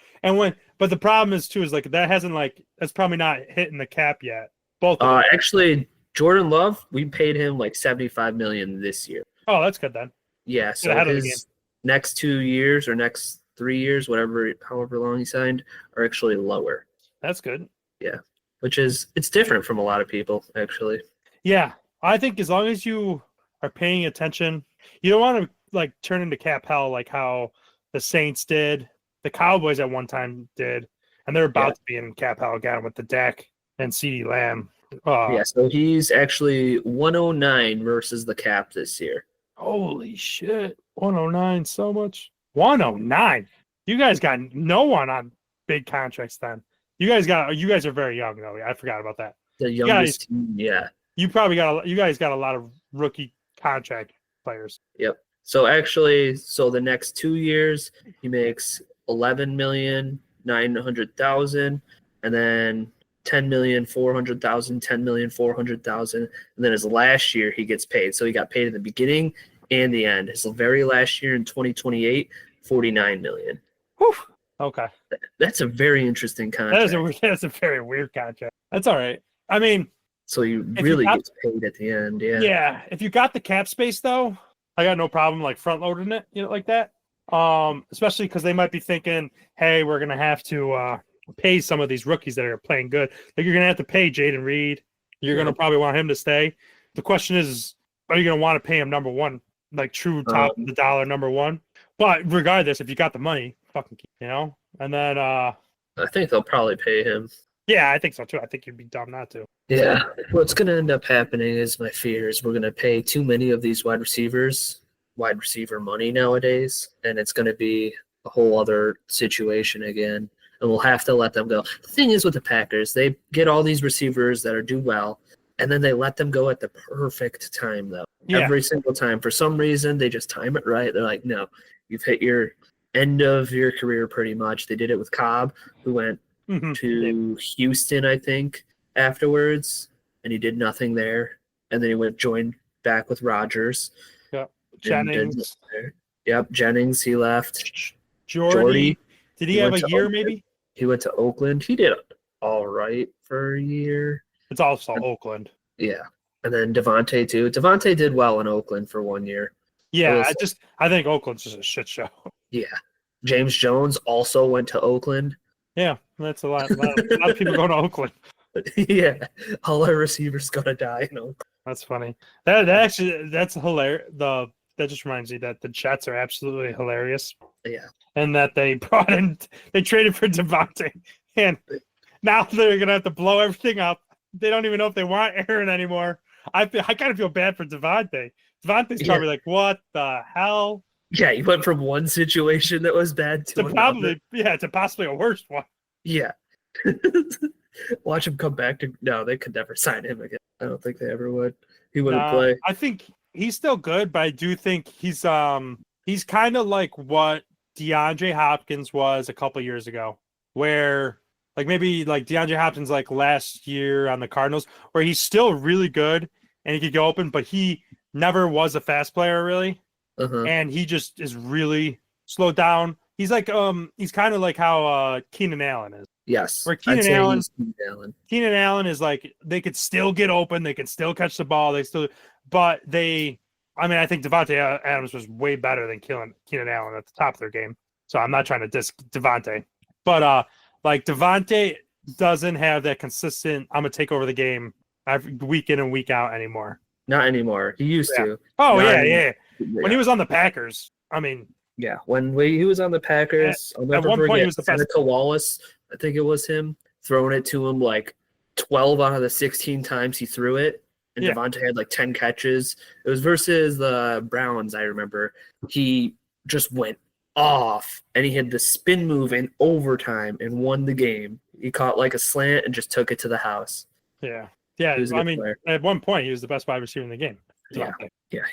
But the problem is too, is like that's probably not hitting the cap yet. Both of them. Actually, Jordan Love, we paid him like 75 million this year. Oh, that's good then. Yeah, so ahead of the his next 2 years or next 3 years, however long he signed, are actually lower. That's good. Yeah, it's different from a lot of people actually. Yeah. I think as long as you are paying attention, you don't want to like turn into cap hell like how the Saints did, the Cowboys at one time did, and they're about to be in cap hell again with the Dak and CeeDee Lamb. Yeah, so he's actually 109 versus the cap this year. Holy shit. 109 so much. 109. You guys got no one on big contracts then. You guys are very young though. I forgot about that. The youngest team, yeah. You guys got a lot of rookie contract players. Yep. So actually, the next 2 years he makes 11,900,000, and then 10,400,000, 10,400,000, and then his last year he gets paid. So he got paid in the beginning and the end. His very last year in 2028, 49 million. Whew. Okay. That's a very interesting contract. That's a very weird contract. That's all right. I mean, so he really gets paid at the end, yeah. Yeah. If you got the cap space though, I got no problem like front loading it, like that. Especially because they might be thinking, hey, we're gonna have to pay some of these rookies that are playing good. Like you're gonna have to pay Jaden Reed. You're gonna probably want him to stay. The question is, are you gonna want to pay him number one, like true top of the dollar number one? But regardless, if you got the money, fucking keep, And then I think they'll probably pay him. Yeah, I think so too. I think you'd be dumb not to. Yeah. What's going to end up happening is my fear is we're going to pay too many of these wide receiver money nowadays, and it's going to be a whole other situation again, and we'll have to let them go. The thing is with the Packers, they get all these receivers that do well, and then they let them go at the perfect time, though. Yeah. Every single time. For some reason, they just time it right. They're like, no, you've hit your end of your career pretty much. They did it with Cobb, who went to Houston, I think, afterwards, and he did nothing there. And then he joined back with Rodgers. Yep. Jennings. Yep, Jennings, he left. Jordy. Did he have a year, maybe? He went to Oakland. He did all right for a year. It's also Oakland. Yeah. And then Devontae, too. Devontae did well in Oakland for 1 year. Yeah, I think Oakland's just a shit show. Yeah. James Jones also went to Oakland. Yeah, that's a lot. A lot of people go to Oakland. Yeah, all our receivers gonna die. That's funny. That's hilarious. That just reminds me that the Jets are absolutely hilarious. Yeah, and that they traded for Devontae, and now they're gonna have to blow everything up. They don't even know if they want Aaron anymore. I kind of feel bad for Devontae. Devontae's probably like, what the hell? Yeah, he went from one situation that was bad to possibly a worse one. Yeah. Watch him come back to. No, they could never sign him again. I don't think they ever would. He wouldn't play. I think he's still good, but I do think he's kind of like what DeAndre Hopkins was a couple years ago, where like maybe like DeAndre Hopkins like last year on the Cardinals, where he's still really good and he could go open, but he never was a fast player really. And he just is really slowed down. He's like he's kind of like how Keenan Allen is. Yes. Where Keenan Allen is like they could still get open, they could still catch the ball, I think Devontae Adams was way better than Keenan Allen at the top of their game. So I'm not trying to diss Devontae. But like Devontae doesn't have that consistent I'm gonna take over the game week in and week out anymore. Not anymore. He used to. Oh, yeah. When he was on the Packers, I mean. Yeah, when he was on the Packers, at one point he was the best. Seneca Wallace, I think it was him, throwing it to him like 12 out of the 16 times he threw it. And Devontae had like 10 catches. It was versus the Browns, I remember. He just went off, and he had the spin move in overtime and won the game. He caught like a slant and just took it to the house. Yeah. Yeah, I mean, at one point, he was the best wide receiver in the game. Yeah,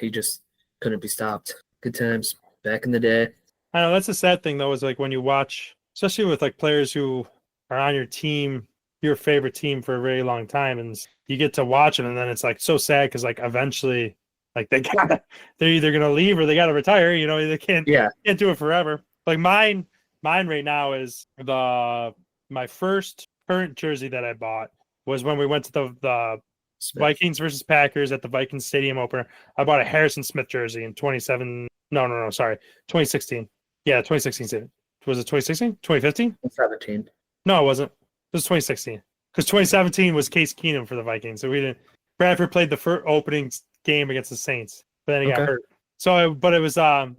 he just couldn't be stopped. Good times back in the day. I know, that's the sad thing, though, is like when you watch, especially with like players who are on your team, your favorite team for a very long time, and you get to watch them, and then it's like so sad because like eventually, like they're either gonna leave or they gotta retire. You know, they can't do it forever. Like mine right now is my first current jersey that I bought was when we went to the Vikings versus Packers at the Vikings Stadium opener. I bought a Harrison Smith jersey in 2016. Yeah, 2016 season. Was it 2016? 2015? 17. No, it wasn't. It was 2016. Because 2017 was Case Keenum for the Vikings. So we didn't. Bradford played the first opening game against the Saints, but then he got hurt. So, but it was by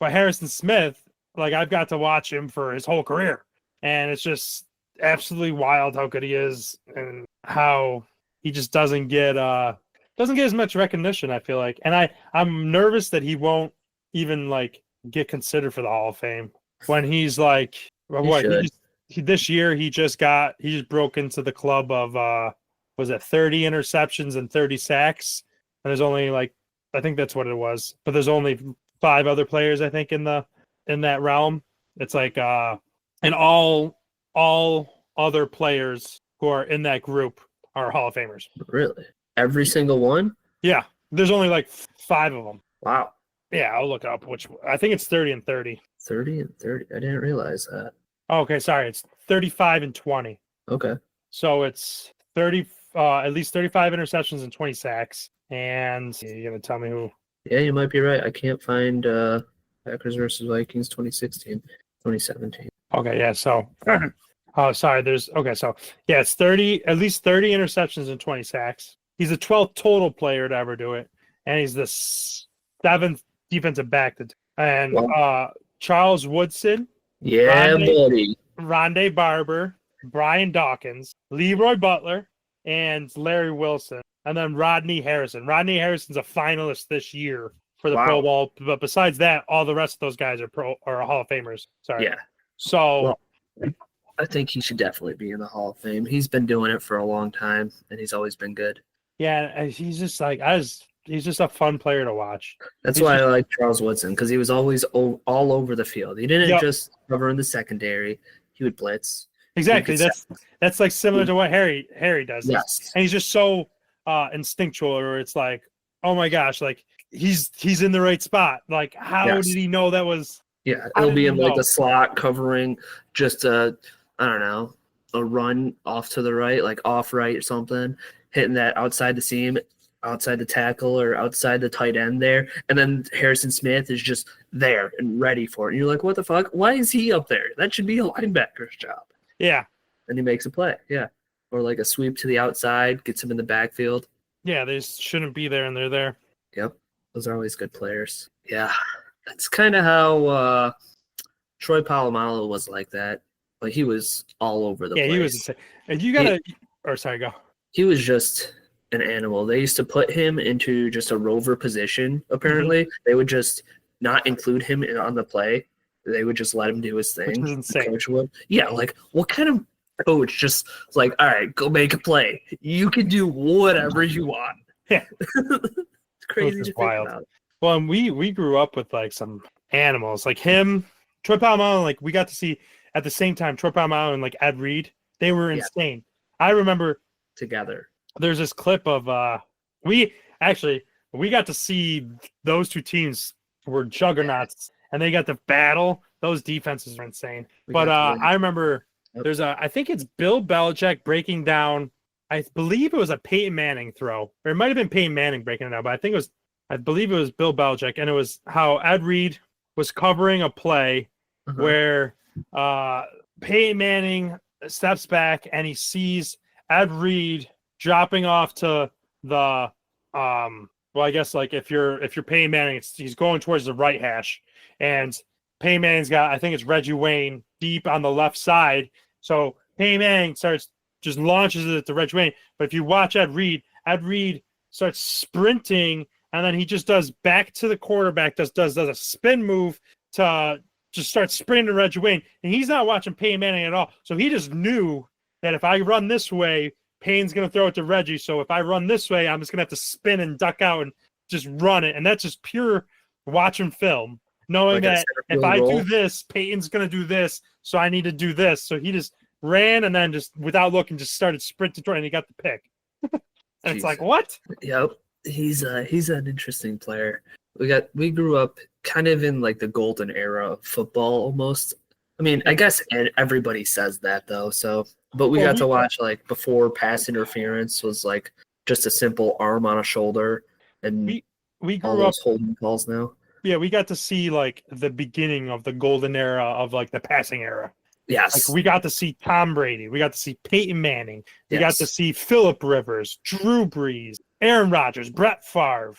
Harrison Smith. Like I've got to watch him for his whole career, and it's just absolutely wild how good he is and how he just doesn't get as much recognition, I feel like. And I'm nervous that he won't even like get considered for the Hall of Fame when he's like this year he just broke into the club of was it 30 interceptions and 30 sacks, and there's only like I think that's what it was, but there's only 5 other players I think in that realm. It's like and all other players who are in that group are Hall of Famers. Really? Every single one? Yeah. There's only like 5 of them. Wow. Yeah, I'll look up which I think it's 30 and 30. 30 and 30. I didn't realize that. Oh, okay, sorry. It's 35 and 20. Okay. So it's 30 at least 35 interceptions and 20 sacks. And you're going to tell me who? Yeah, you might be right. I can't find Packers versus Vikings 2016, 2017. Okay, yeah, so oh, sorry. It's at least 30 interceptions and 20 sacks. He's the 12th total player to ever do it, and he's the 7th defensive back to do it. And Charles Woodson, buddy. Rondé Barber, Brian Dawkins, Leroy Butler, and Larry Wilson, and then Rodney Harrison. Rodney Harrison's a finalist this year for the Pro Bowl, but besides that, all the rest of those guys are Hall of Famers. Sorry. Yeah. So Well, I think he should definitely be in the Hall of Fame. He's been doing it for a long time, and he's always been good. yeah, he's just like he's just a fun player to watch. That's why I like Charles Woodson, because he was always all over the field. He didn't just cover in the secondary. He would blitz. Exactly. That's like similar to what Harry does. Yes. And he's just so instinctual, or it's like, oh my gosh, like he's in the right spot. Like, how did he know that was? Yeah, it'll be in like the slot covering just I don't know, a run off to the right, like off right or something, hitting that outside the seam, outside the tackle, or outside the tight end there. And then Harrison Smith is just there and ready for it. And you're like, what the fuck? Why is he up there? That should be a linebacker's job. Yeah. And he makes a play. Yeah. Or like a sweep to the outside, gets him in the backfield. Yeah, they shouldn't be there, and they're there. Yep. Those are always good players. Yeah. That's kind of how Troy Polamalu was like that. Like, he was all over the place. Yeah, he was insane. And you got to – sorry, go. He was just an animal. They used to put him into just a rover position, apparently. They would just not include him on the play. They would just let him do his thing. Which was insane. Coach would. Yeah, like, what kind of coach just like, all right, go make a play. You can do whatever you want. Yeah. It's crazy to think wild. about. Well, and we grew up with like some animals, like him, Troy Polamalu. Like, we got to see at the same time Troy Polamalu and like Ed Reed. They were insane. I remember together. There's this clip of we got to see those two teams were juggernauts, and they got to battle. Those defenses are insane. But I remember there's I think it's Bill Belichick breaking down. I believe it was a Peyton Manning throw, or it might have been Peyton Manning breaking it down, but I believe it was Bill Belichick, and it was how Ed Reed was covering a play where Peyton Manning steps back and he sees Ed Reed dropping off to the well, I guess like if you're Peyton Manning, he's going towards the right hash, and Peyton Manning's got, I think it's Reggie Wayne deep on the left side. So Peyton Manning just launches it to Reggie Wayne. But if you watch Ed Reed starts sprinting, and then he just does back to the quarterback, does a spin move to just start sprinting to Reggie Wayne, and he's not watching Peyton Manning at all. So he just knew that if I run this way, Payne's going to throw it to Reggie. So if I run this way, I'm just going to have to spin and duck out and just run it. And that's just pure watching film, knowing that if I do this, Peyton's going to do this. So I need to do this. So he just ran and then just without looking, just started sprinting toward, and he got the pick. And it's like, what? Yep. He's an interesting player. We grew up kind of in like the golden era of football almost. I mean, I guess everybody says that though. So, but we got to watch like before pass interference was like just a simple arm on a shoulder, and we grew all those holding calls now. Yeah, we got to see like the beginning of the golden era of like the passing era. Yes. Like, we got to see Tom Brady. We got to see Peyton Manning. We got to see Phillip Rivers, Drew Brees, Aaron Rodgers, Brett Favre.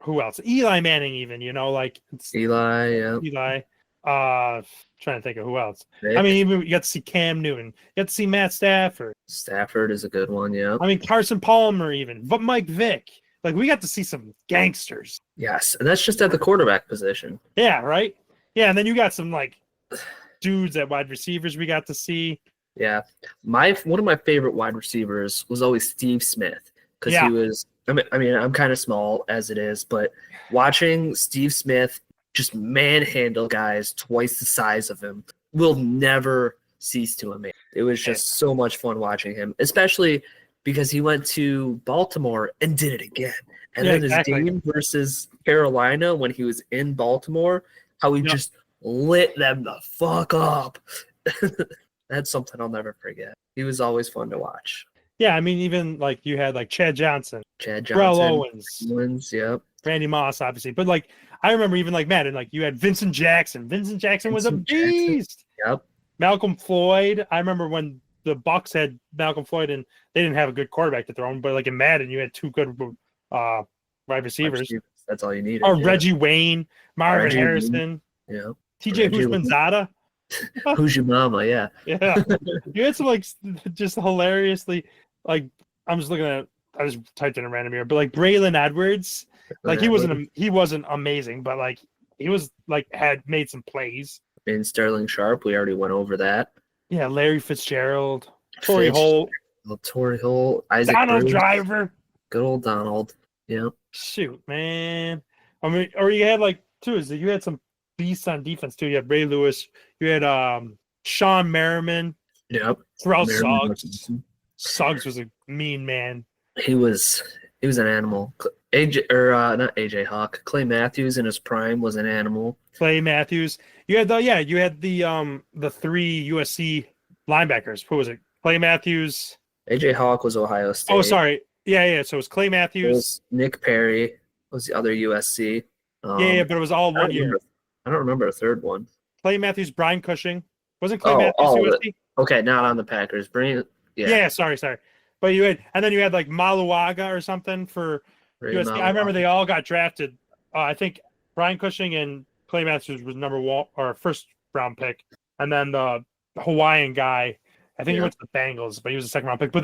Who else? Eli Manning, even, like Eli, yeah. Eli. Trying to think of who else. Vic. I mean, even you got to see Cam Newton. You got to see Matt Stafford. Stafford is a good one, yeah. I mean, Carson Palmer, even. But Mike Vick. Like, we got to see some gangsters. Yes, and that's just at the quarterback position. Yeah, right? Yeah, and then you got some, like, dudes at wide receivers we got to see. Yeah. One of my favorite wide receivers was always Steve Smith, because he was – I mean, I'm kind of small as it is, but watching Steve Smith just manhandle guys twice the size of him will never cease to amaze. It was just so much fun watching him, especially because he went to Baltimore and did it again. And then his game versus Carolina when he was in Baltimore, how he just lit them the fuck up. That's something I'll never forget. He was always fun to watch. Yeah, I mean, even like you had like Chad Johnson, Terrell Owens, yep, Randy Moss, obviously. But like I remember even like Madden, like you had Vincent Jackson. Vincent Jackson was a beast. Yep. Malcolm Floyd. I remember when the Bucks had Malcolm Floyd, and they didn't have a good quarterback to throw him. But like in Madden, you had two good wide receivers. That's all you needed. Or Reggie Wayne, Marvin Harrison. Yeah. TJ Houshmandzadeh. Who's your mama? Yeah. Yeah, you had some like just hilariously like I'm just looking at. I just typed in a random here, but like Braylon Edwards, like he wasn't amazing, but like he was like had made some plays. And Sterling Sharp, we already went over that. Yeah, Larry Fitzgerald, Torrey Holt, Torrey Holt, Isaac Donald Bruce, Driver. good old Donald. Yeah. Shoot, man. I mean, or you had like too is that you had some beasts on defense too. You had Ray Lewis, you had Sean Merriman, Yep. Terrell Suggs. Suggs was a mean man. He was an animal. AJ or not AJ Hawk. Clay Matthews in his prime was an animal. Clay Matthews. You had the three USC linebackers. Who was it? Clay Matthews. AJ Hawk was Ohio State. Oh, sorry. Yeah. So it was Clay Matthews. It was Nick Perry was the other USC. But it was all 1 year. I don't remember a third one. Clay Matthews, Brian Cushing. Wasn't Clay Matthews USC? Okay, not on the Packers. Yeah, sorry. But you had like Maluaga or something for USC. I remember they all got drafted. I think Brian Cushing and Clay Matthews was number one or first round pick, and then the Hawaiian guy, I think he went to the Bengals, but he was a second round pick. But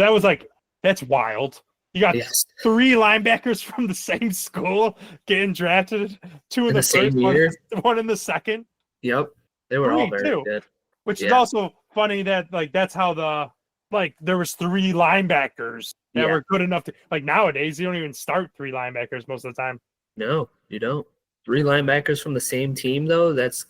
that's wild. You got three linebackers from the same school getting drafted, two in the same first, year, one in the second. Yep, they were all very good. Which is also funny that like that's how there was three linebackers that were good enough to like nowadays you don't even start three linebackers most of the time. No, you don't. Three linebackers from the same team though, that's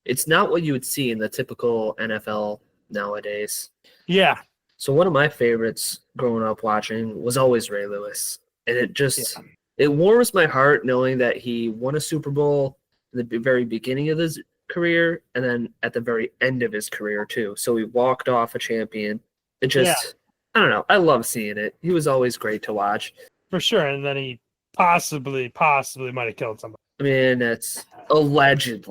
it's not what you would see in the typical NFL nowadays. Yeah. So one of my favorites growing up watching was always Ray Lewis. And it warms my heart knowing that he won a Super Bowl in the very beginning of his career and then at the very end of his career too. So he walked off a champion. It just I don't know. I love seeing it. He was always great to watch. For sure. And then he possibly might have killed somebody. I mean, that's allegedly.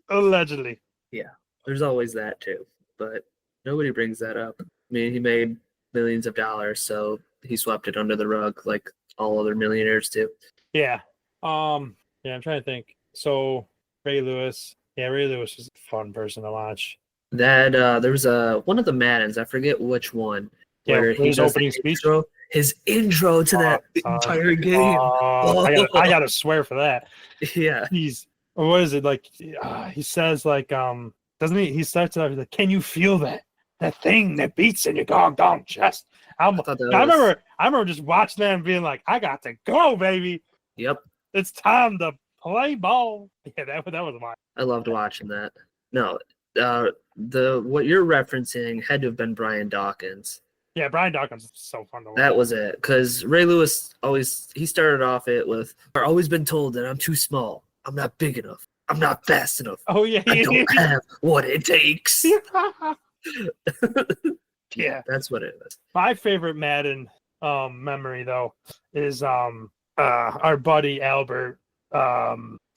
Allegedly. Yeah. There's always that too. But nobody brings that up. I mean, he made millions of dollars, so he swept it under the rug like all other millionaires do. Yeah. I'm trying to think. So Ray Lewis. Yeah, Ray Lewis was a fun person to watch. That there was one of the Maddens, I forget which one. Where his opening speech. His intro to that entire game. I gotta swear for that. Yeah. What is it like? He says like doesn't he? He starts out like, "Can you feel that thing that beats in your doggone chest?" I remember just watching that and being like, "I got to go, baby. Yep, it's time to play ball." Yeah, that was mine. I loved watching that. No, what you're referencing had to have been Brian Dawkins. Yeah, Brian Dawkins is so fun to watch. That was it, because Ray Lewis he started off it with, "I've always been told that I'm too small. I'm not big enough. I'm not fast enough. Oh yeah, I don't have what it takes." Yeah, that's what it is. My favorite Madden memory though is our buddy Albert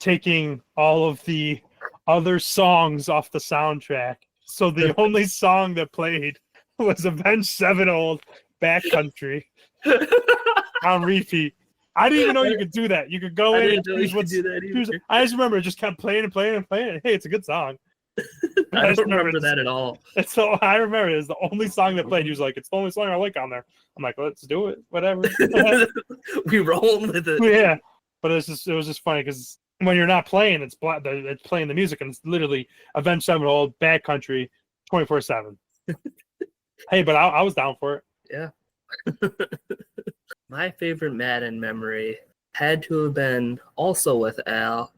taking all of the other songs off the soundtrack. So the only song that played was Avenged Sevenfold Backcountry on repeat. I didn't even know you could do that. You could go in and choose what. I just remember it just kept playing and playing and playing. Hey, it's a good song. I don't remember that at all. And so I remember it was the only song that played. He was like, "It's the only song I like on there." I'm like, "Let's do it, whatever." We rolled with it. Yeah, but it was just funny because when you're not playing, it's playing the music, and it's literally Avenged Sevenfold Backcountry 24/7. Hey, but I was down for it. Yeah. My favorite Madden memory had to have been also with Al.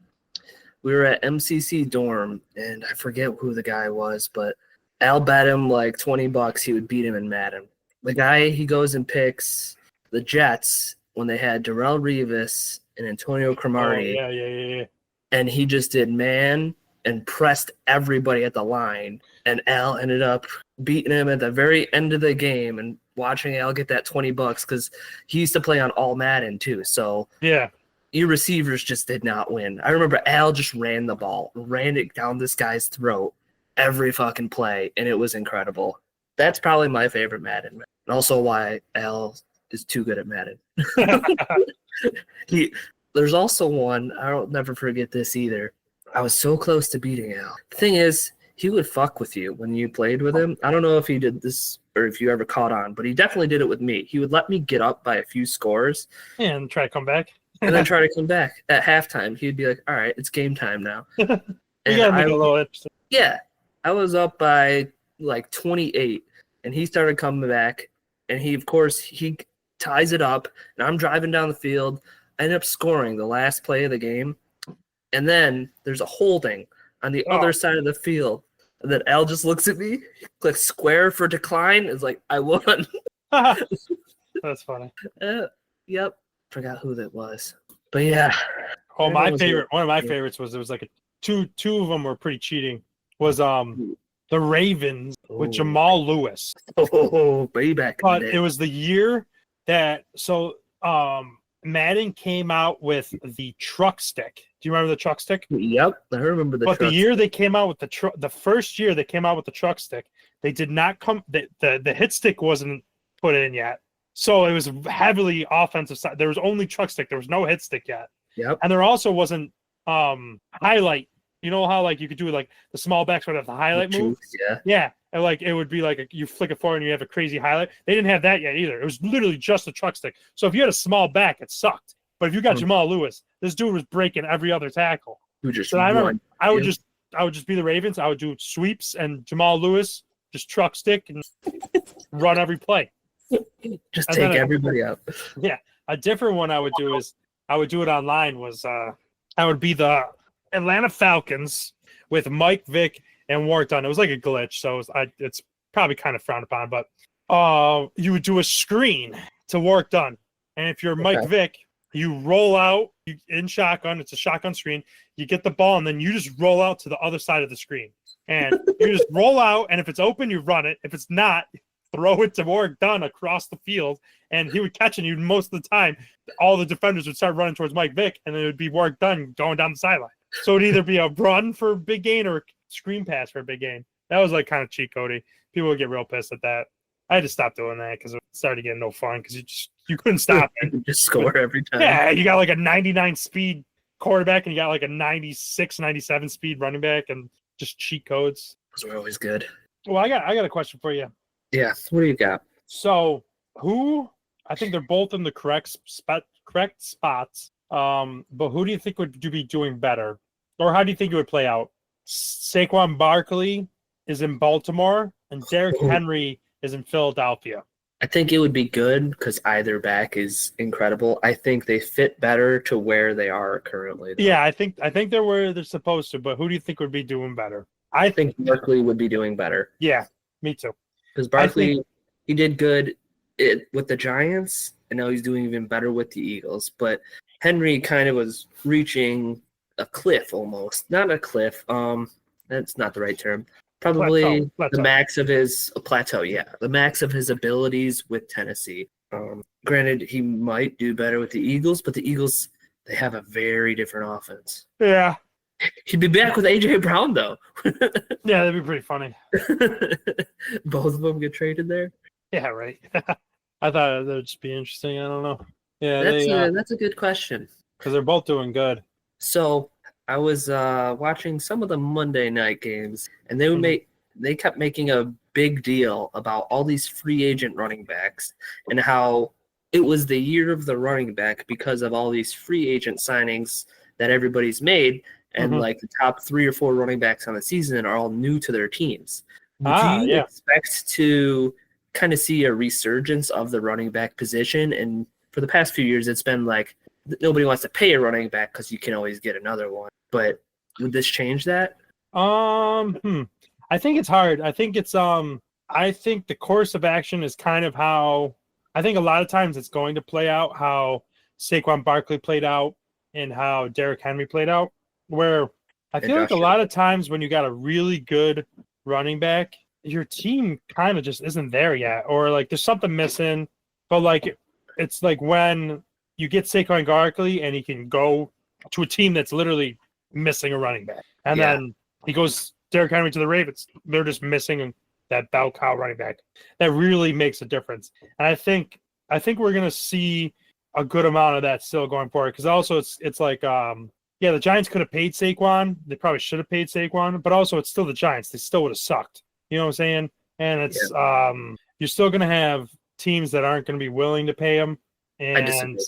We were at MCC dorm, and I forget who the guy was, but Al bet him like $20 he would beat him in Madden. The guy, he goes and picks the Jets when they had Darrelle Revis and Antonio Cromartie. Oh, yeah. And he just did man and pressed everybody at the line, and Al ended up beating him at the very end of the game and watching Al get that $20 because he used to play on all Madden too. So yeah, your receivers just did not win. I remember Al just ran the ball, ran it down this guy's throat every fucking play, and it was incredible. That's probably my favorite Madden, and also why Al is too good at Madden. There's also one, I'll never forget this either. I was so close to beating Al. The thing is, he would fuck with you when you played with him. I don't know if he did this or if you ever caught on, but he definitely did it with me. He would let me get up by a few scores And try to come back. and then try to come back at halftime. He'd be like, "All right, it's game time now." You And gotta make it a little interesting. yeah, I was up by like 28, and he started coming back, and of course, he ties it up, and I'm driving down the field. I end up scoring the last play of the game, and then there's a holding on the other side of the field. And then Al just looks at me, clicks square for decline. Is like, I won. That's funny. Yep. Forgot who that was. But yeah. Oh, one of my favorites was, it was like two of them were pretty cheating. Was the Ravens with Jamal Lewis. Oh, way back. But it was the year that Madden came out with the truck stick. Do you remember the truck stick? Yep, I remember the. But the year they came out with the first year they came out with the truck stick, they did not come. The hit stick wasn't put in yet, so it was heavily offensive side. There was only truck stick. There was no hit stick yet. Yep. And there also wasn't highlight. You know how like you could do like the small backs would have the highlight move. Yeah. Yeah. And like it would be like you flick it forward and you have a crazy highlight. They didn't have that yet either. It was literally just a truck stick. So if you had a small back, it sucked. But if you got Jamal Lewis, this dude was breaking every other tackle. So I remember I would just be the Ravens. I would do sweeps and Jamal Lewis just truck stick and run every play. Just take everybody out. Yeah. A different one I would do is I would do it online was I would be the Atlanta Falcons with Mike Vick and Warwick Dunn. It was like a glitch, so it's probably kind of frowned upon, but you would do a screen to Warwick Dunn. And if you're Mike Vick, you roll out in shotgun. It's a shotgun screen. You get the ball, and then you just roll out to the other side of the screen. And you just roll out, and if it's open, you run it. If it's not, throw it to Warwick Dunn across the field, and he would catch it. And most of the time, all the defenders would start running towards Mike Vick, and it would be Warwick Dunn going down the sideline. So it'd either be a run for a big gain or a screen pass for a big gain. That was like kind of cheat codey. People would get real pissed at that. I had to stop doing that because it started getting no fun because you couldn't stop it. You just score every time. Yeah, you got like a 99 speed quarterback and you got like a 96, 97 speed running back and just cheat codes. Those were always good. Well, I got a question for you. Yeah, what do you got? So I think they're both in the correct spots. But who do you think would be doing better? Or how do you think it would play out? Saquon Barkley is in Baltimore and Derrick Henry is in Philadelphia. I think it would be good because either back is incredible. I think they fit better to where they are currently, though. Yeah, I think they're where they're supposed to, but who do you think would be doing better? I think Barkley would be doing better. Yeah, me too. Because Barkley, he did good with the Giants, and now he's doing even better with the Eagles. But Henry kind of was reaching a cliff almost. Not a cliff. That's not the right term. Probably plateau. The max of his plateau. Yeah, the max of his abilities with Tennessee. Granted, he might do better with the Eagles, but the Eagles, they have a very different offense. Yeah. He'd be back with A.J. Brown, though. Yeah, that'd be pretty funny. Both of them get traded there? Yeah, right. I thought that would just be interesting. I don't know. Yeah, that's a good question. Because they're both doing good. So I was watching some of the Monday night games, and they kept making a big deal about all these free agent running backs and how it was the year of the running back because of all these free agent signings that everybody's made. And like the top 3 or 4 running backs on the season are all new to their teams. Do you expect to kind of see a resurgence of the running back position? And for the past few years, it's been like nobody wants to pay a running back because you can always get another one. But would this change that? I think it's hard. I think it's I think the course of action is kind of how I think a lot of times it's going to play out how Saquon Barkley played out and how Derrick Henry played out. Where I feel like a lot of times when you got a really good running back, your team kind of just isn't there yet, or like there's something missing. But like it's like when you get Saquon Barkley and he can go to a team that's literally missing a running back, and then he goes Derrick Henry to the Ravens. They're just missing that bell cow running back. That really makes a difference, and I think we're gonna see a good amount of that still going forward because also it's like Yeah, the Giants could have paid Saquon. They probably should have paid Saquon, but also it's still the Giants. They still would have sucked. You know what I'm saying? And it's you're still going to have teams that aren't going to be willing to pay him. I And disagree.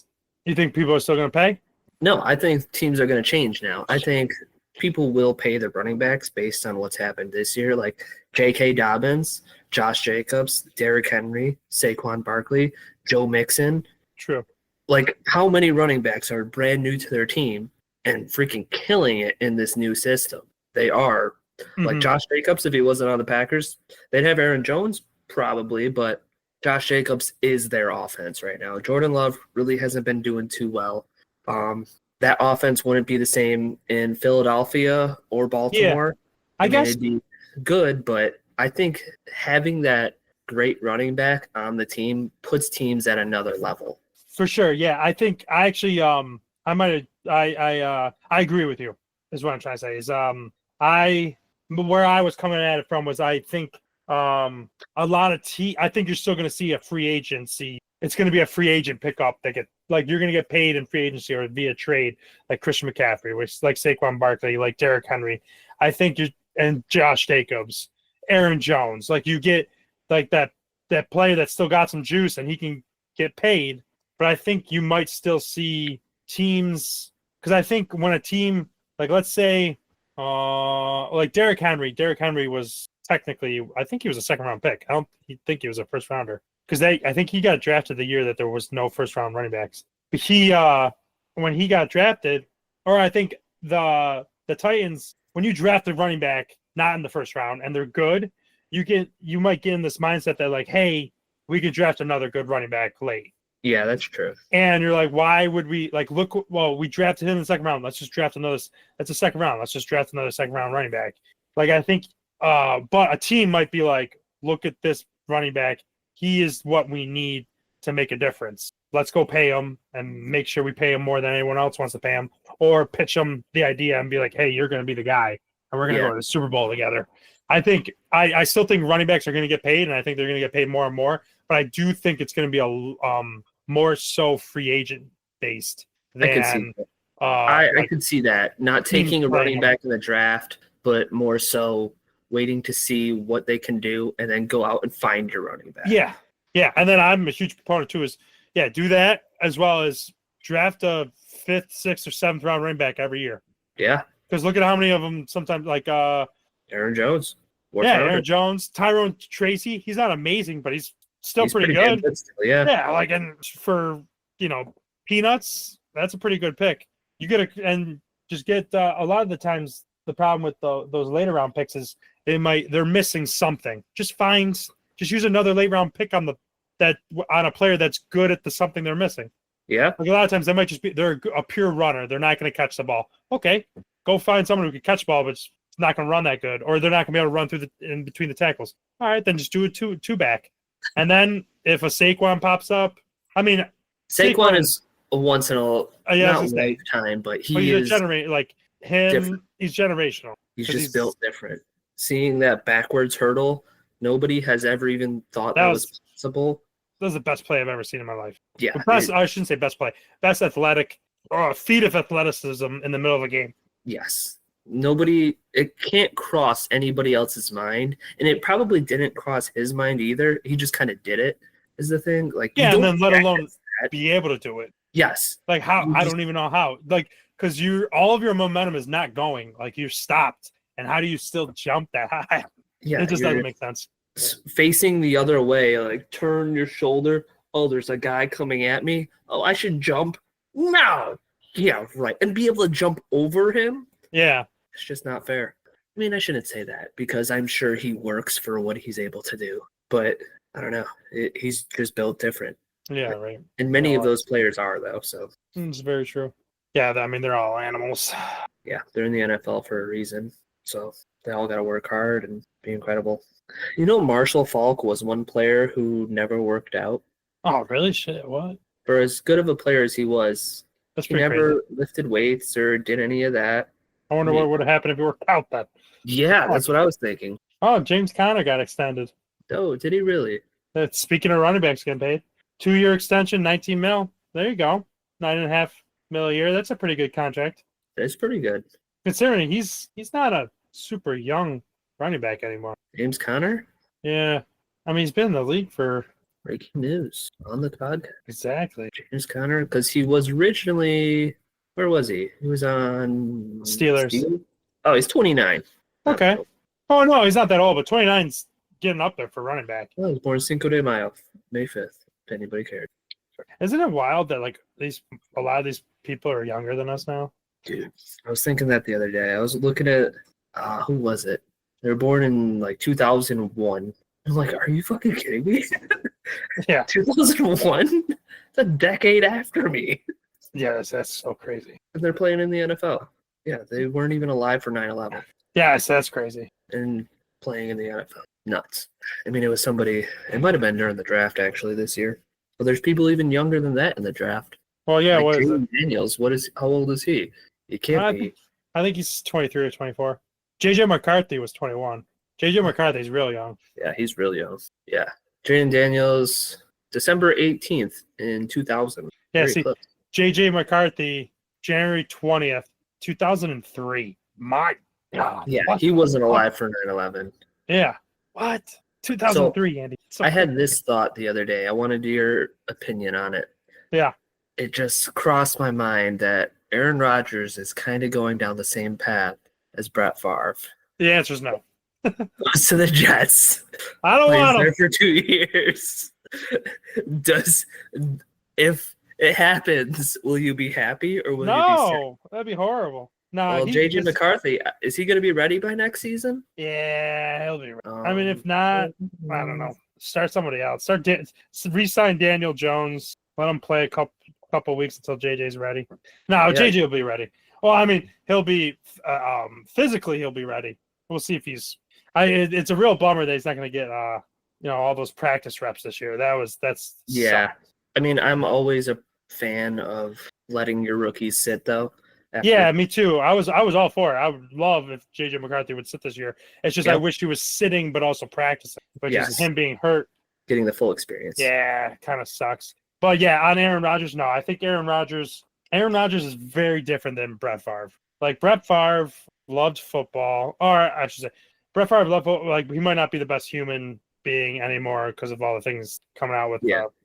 you think people are still going to pay? No, I think teams are going to change now. I think people will pay the running backs based on what's happened this year, like J.K. Dobbins, Josh Jacobs, Derrick Henry, Saquon Barkley, Joe Mixon. True. Like, how many running backs are brand new to their team and freaking killing it in this new system? They are. Like Josh Jacobs, if he wasn't on the Packers, they'd have Aaron Jones probably, but Josh Jacobs is their offense right now. Jordan Love really hasn't been doing too well. That offense wouldn't be the same in Philadelphia or Baltimore. I guess it'd be good, but I think having that great running back on the team puts teams at another level. for sure. Yeah, I think I actually I agree with you. Is what I'm trying to say. Is where I was coming at it from was I think a lot of I think you're still going to see a free agency. It's going to be a free agent pickup that you're going to get paid in free agency or via trade, like Christian McCaffrey, which like Saquon Barkley, like Derrick Henry. I think and Josh Jacobs, Aaron Jones, like you get like that player that's still got some juice and he can get paid. But I think you might still see teams because I think when a team like let's say like Derrick Henry was technically I think he was a second round pick. I don't think he was a first rounder. Because I think he got drafted the year that there was no first round running backs. But when he got drafted, or I think the Titans, when you draft a running back not in the first round and they're good, you might get in this mindset that like, hey, we could draft another good running back late. Yeah, that's true. And you're like, why would we we drafted him in the second round. Let's just draft another. That's a second round. Let's just draft another second round running back. Like I think, but a team might be like, look at this running back. He is what we need to make a difference. Let's go pay him and make sure we pay him more than anyone else wants to pay him, or pitch him the idea and be like, hey, you're going to be the guy and we're going to go to the Super Bowl together. I think I still think running backs are going to get paid and I think they're going to get paid more and more, but I do think it's going to be a more so free agent based than I can see that. I could see that. Not taking a running back in the draft, but more so waiting to see what they can do and then go out and find your running back. Yeah. Yeah. And then I'm a huge proponent too do that as well as draft a 5th, 6th, or 7th round running back every year. Yeah. Because look at how many of them sometimes like Aaron Jones. Aaron Jones, Tyrone Tracy. He's not amazing, but he's still pretty good. Yeah, like and for peanuts, that's a pretty good pick. You get and just get a lot of the times the problem with those later round picks is they're missing something. Just use another late round pick on a player that's good at the something they're missing. Yeah. Like a lot of times they might just they're a pure runner. They're not going to catch the ball. Okay, go find someone who can catch the ball, but it's not going to run that good, or they're not going to be able to run through in between the tackles. All right, then just do a two back. And then if a Saquon pops up, I mean, Saquon is a once in a lifetime, but he's like him. Different. He's generational. He's just built different. Seeing that backwards hurdle, nobody has ever even thought that was possible. That was the best play I've ever seen in my life. Yeah, I shouldn't say best play. Best athletic feat of athleticism in the middle of a game. Yes. It can't cross anybody else's mind, and it probably didn't cross his mind either. He just kind of did it, is the thing. Like, and then let alone be able to do it. Yes. Like how I don't even know how. Like because all of your momentum is not going. Like you're stopped, and how do you still jump that high? Yeah, it just doesn't make sense. Facing the other way, like turn your shoulder. Oh, there's a guy coming at me. Oh, I should jump. No. Yeah, right. And be able to jump over him. Yeah. It's just not fair. I mean, I shouldn't say that because I'm sure he works for what he's able to do. But I don't know. He's just built different. Yeah, right. And many of those players are, though. So it's very true. Yeah, I mean, they're all animals. Yeah, they're in the NFL for a reason. So they all got to work hard and be incredible. Marshall Faulk was one player who never worked out. Oh, really? Shit, what? For as good of a player as he was, he never lifted weights or did any of that. I wonder what would have happened if he worked out then. Yeah, that's what I was thinking. Oh, James Conner got extended. Oh, did he really? Speaking of running backs getting paid, 2-year extension, $19 million. There you go, $9.5 million a year. That's a pretty good contract. It's pretty good. Considering he's not a super young running back anymore. James Conner? Yeah. I mean, he's been in the league for Breaking news on the podcast. exactly James Conner, because he was originally, where was he? He was on Steelers. Oh, he's 29. Okay. Oh no, he's not that old, but 29's getting up there for running back. Well, he was born Cinco de Mayo, May 5th, if anybody cared. Isn't it wild that like a lot of these people are younger than us now? Dude, I was thinking that the other day. I was looking at, who was it? They were born in like 2001. I'm like, are you fucking kidding me? Yeah. 2001? It's a decade after me. Yeah, that's so crazy. And they're playing in the NFL. Yeah, they weren't even alive for 9/11 Yes, that's crazy. and playing in the NFL. Nuts. I mean, it was somebody, it might have been during the draft actually this year. But there's people even younger than that in the draft. Well, yeah, Like what is Jalen it? Daniels, how old is he? He can't be. I think he's 23 or 24. JJ McCarthy was 21. JJ McCarthy's real young. Yeah, he's real young. Yeah. Jalen Daniels, December 18th in 2000. Yeah, Very see, close. JJ McCarthy, January 20th, 2003. My God. Yeah, What he the wasn't fuck? alive for 9/11. Yeah. What? 2003, Andy. So I had this thought the other day. I wanted your opinion on it. Yeah. It just crossed my mind that Aaron Rodgers is kind of going down the same path as Brett Favre. The answer is no. Goes to the Jets. I don't Plays want there him. for 2 years. If it happens, will you be happy or will you be sad? No, that'd be horrible. No, Well, he JJ just- McCarthy, is he going to be ready by next season? Yeah, he'll be. I mean, if not, I don't know. Start somebody else. Re-sign Daniel Jones. Let him play a couple weeks until JJ's ready. No, Yeah. JJ will be ready. Well, I mean, he'll be physically. He'll be ready. We'll see if he's. It's a real bummer that he's not going to get all those practice reps this year. That's Yeah. sucked. I mean, I'm always a fan of letting your rookies sit, though. Yeah, me too. I was all for it. I would love if JJ McCarthy would sit this year. It's just I Yep. wish he was sitting but also practicing. But Yes. just him being hurt, Getting the full experience. yeah, kind of sucks. But yeah, on Aaron Rodgers, no, I think Aaron Rodgers is very different than Brett Favre. Like Brett Favre loved football, or I should say, Brett Favre loved football. Like he might not be the best human being anymore because of all the things coming out with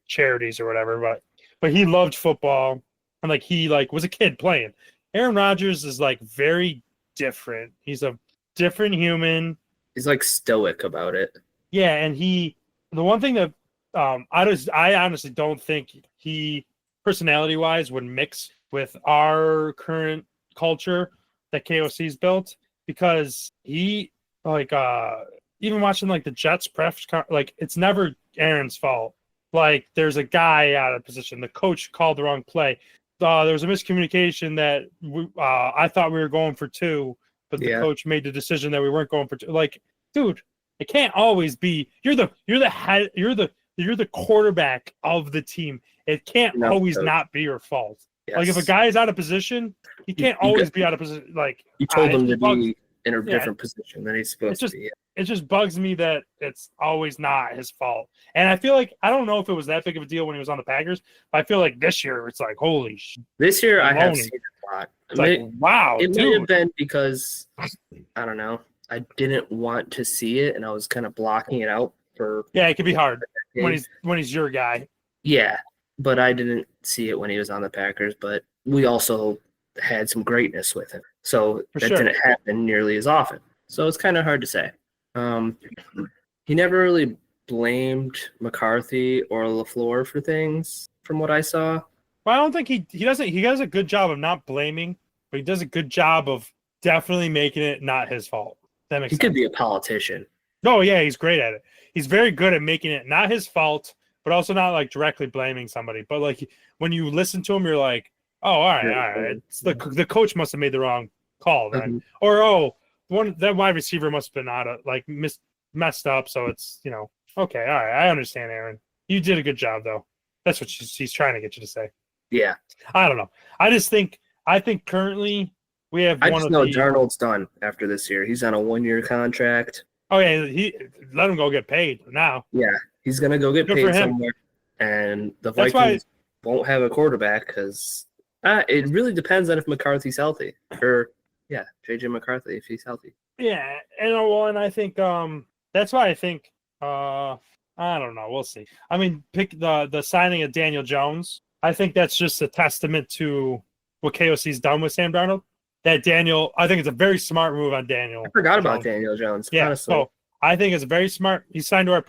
charities or whatever. But he loved football and like he was a kid playing. Aaron Rodgers is like very different. He's a different human. He's like stoic about it. Yeah, and the one thing that I honestly don't think he personality wise would mix with our current culture that KOC's built because he even watching like the Jets press it's never Aaron's fault. Like there's a guy out of position. The coach called the wrong play. There was a miscommunication that I thought we were going for 2, but the coach made the decision that we weren't going for 2. Like, dude, it can't always be you're the head, you're the quarterback of the team. It can't always not be your fault. Yes. Like if a guy is out of position, he can't always be out of position. Like you told him to be in a different position than he's supposed to be. It just bugs me that it's always not his fault. And I feel like I don't know if it was that big of a deal when he was on the Packers, but I feel like this year it's like holy shit. This year I have seen it a lot. It's like, wow, it dude. may have been because I don't know. I didn't want to see it, and I was kind of blocking it out for. Yeah, it could be hard when he's your guy. Yeah, but I didn't see it when he was on the Packers. But we also had some greatness with him, so didn't happen nearly as often. So it's kind of hard to say. He never really blamed McCarthy or LaFleur for things, from what I saw. Well, I don't think he doesn't. He does a good job of not blaming, but he does a good job of definitely making it not his fault. That makes sense. He could be a politician. No, yeah, he's great at it. He's very good at making it not his fault, but also not like directly blaming somebody. But like when you listen to him, you're like, oh, all right. It's the coach must have made the wrong call then, or that wide receiver must have been out of messed up. So it's okay, all right. I understand, Aaron. You did a good job though. That's what he's trying to get you to say. Yeah. I don't know. I think currently we have. I just know Darnold's done after this year. He's on a 1-year contract. Oh yeah, he let him go get paid now. Yeah, he's gonna go get paid somewhere, and the Vikings won't have a quarterback because It really depends on if McCarthy's healthy. JJ McCarthy, if he's healthy. Yeah, and I think that's why I think I don't know. We'll see. I mean, pick the signing of Daniel Jones. I think that's just a testament to what KOC's done with Sam Darnold. That Daniel, I think it's a very smart move on Daniel. I forgot about Daniel Jones. Yeah, honestly. so I think it's a very smart. He signed to our